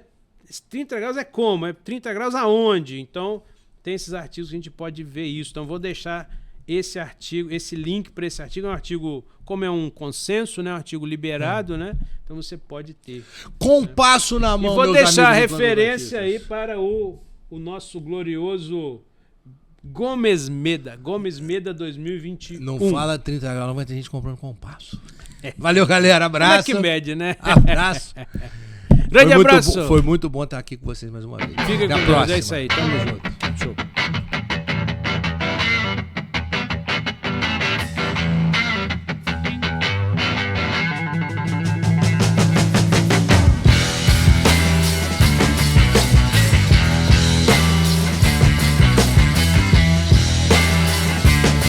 30 graus é como? É 30 graus aonde? Então, tem esses artigos que a gente pode ver isso. Então, vou deixar esse artigo, esse link para esse artigo. É um artigo, como é um consenso, né? Um artigo liberado, né? Então, você pode ter. Compasso na mão, e vou deixar a referência aí para o nosso glorioso Gomes Meda 2021. Não fala 30 graus, não vai ter gente comprando compasso. Valeu, galera. Abraço. Como é que mede, né? Abraço. Grande abraço. Foi muito bom estar aqui com vocês mais uma vez. Fica Até com a Deus. próxima. É isso aí. Tamo junto. Show.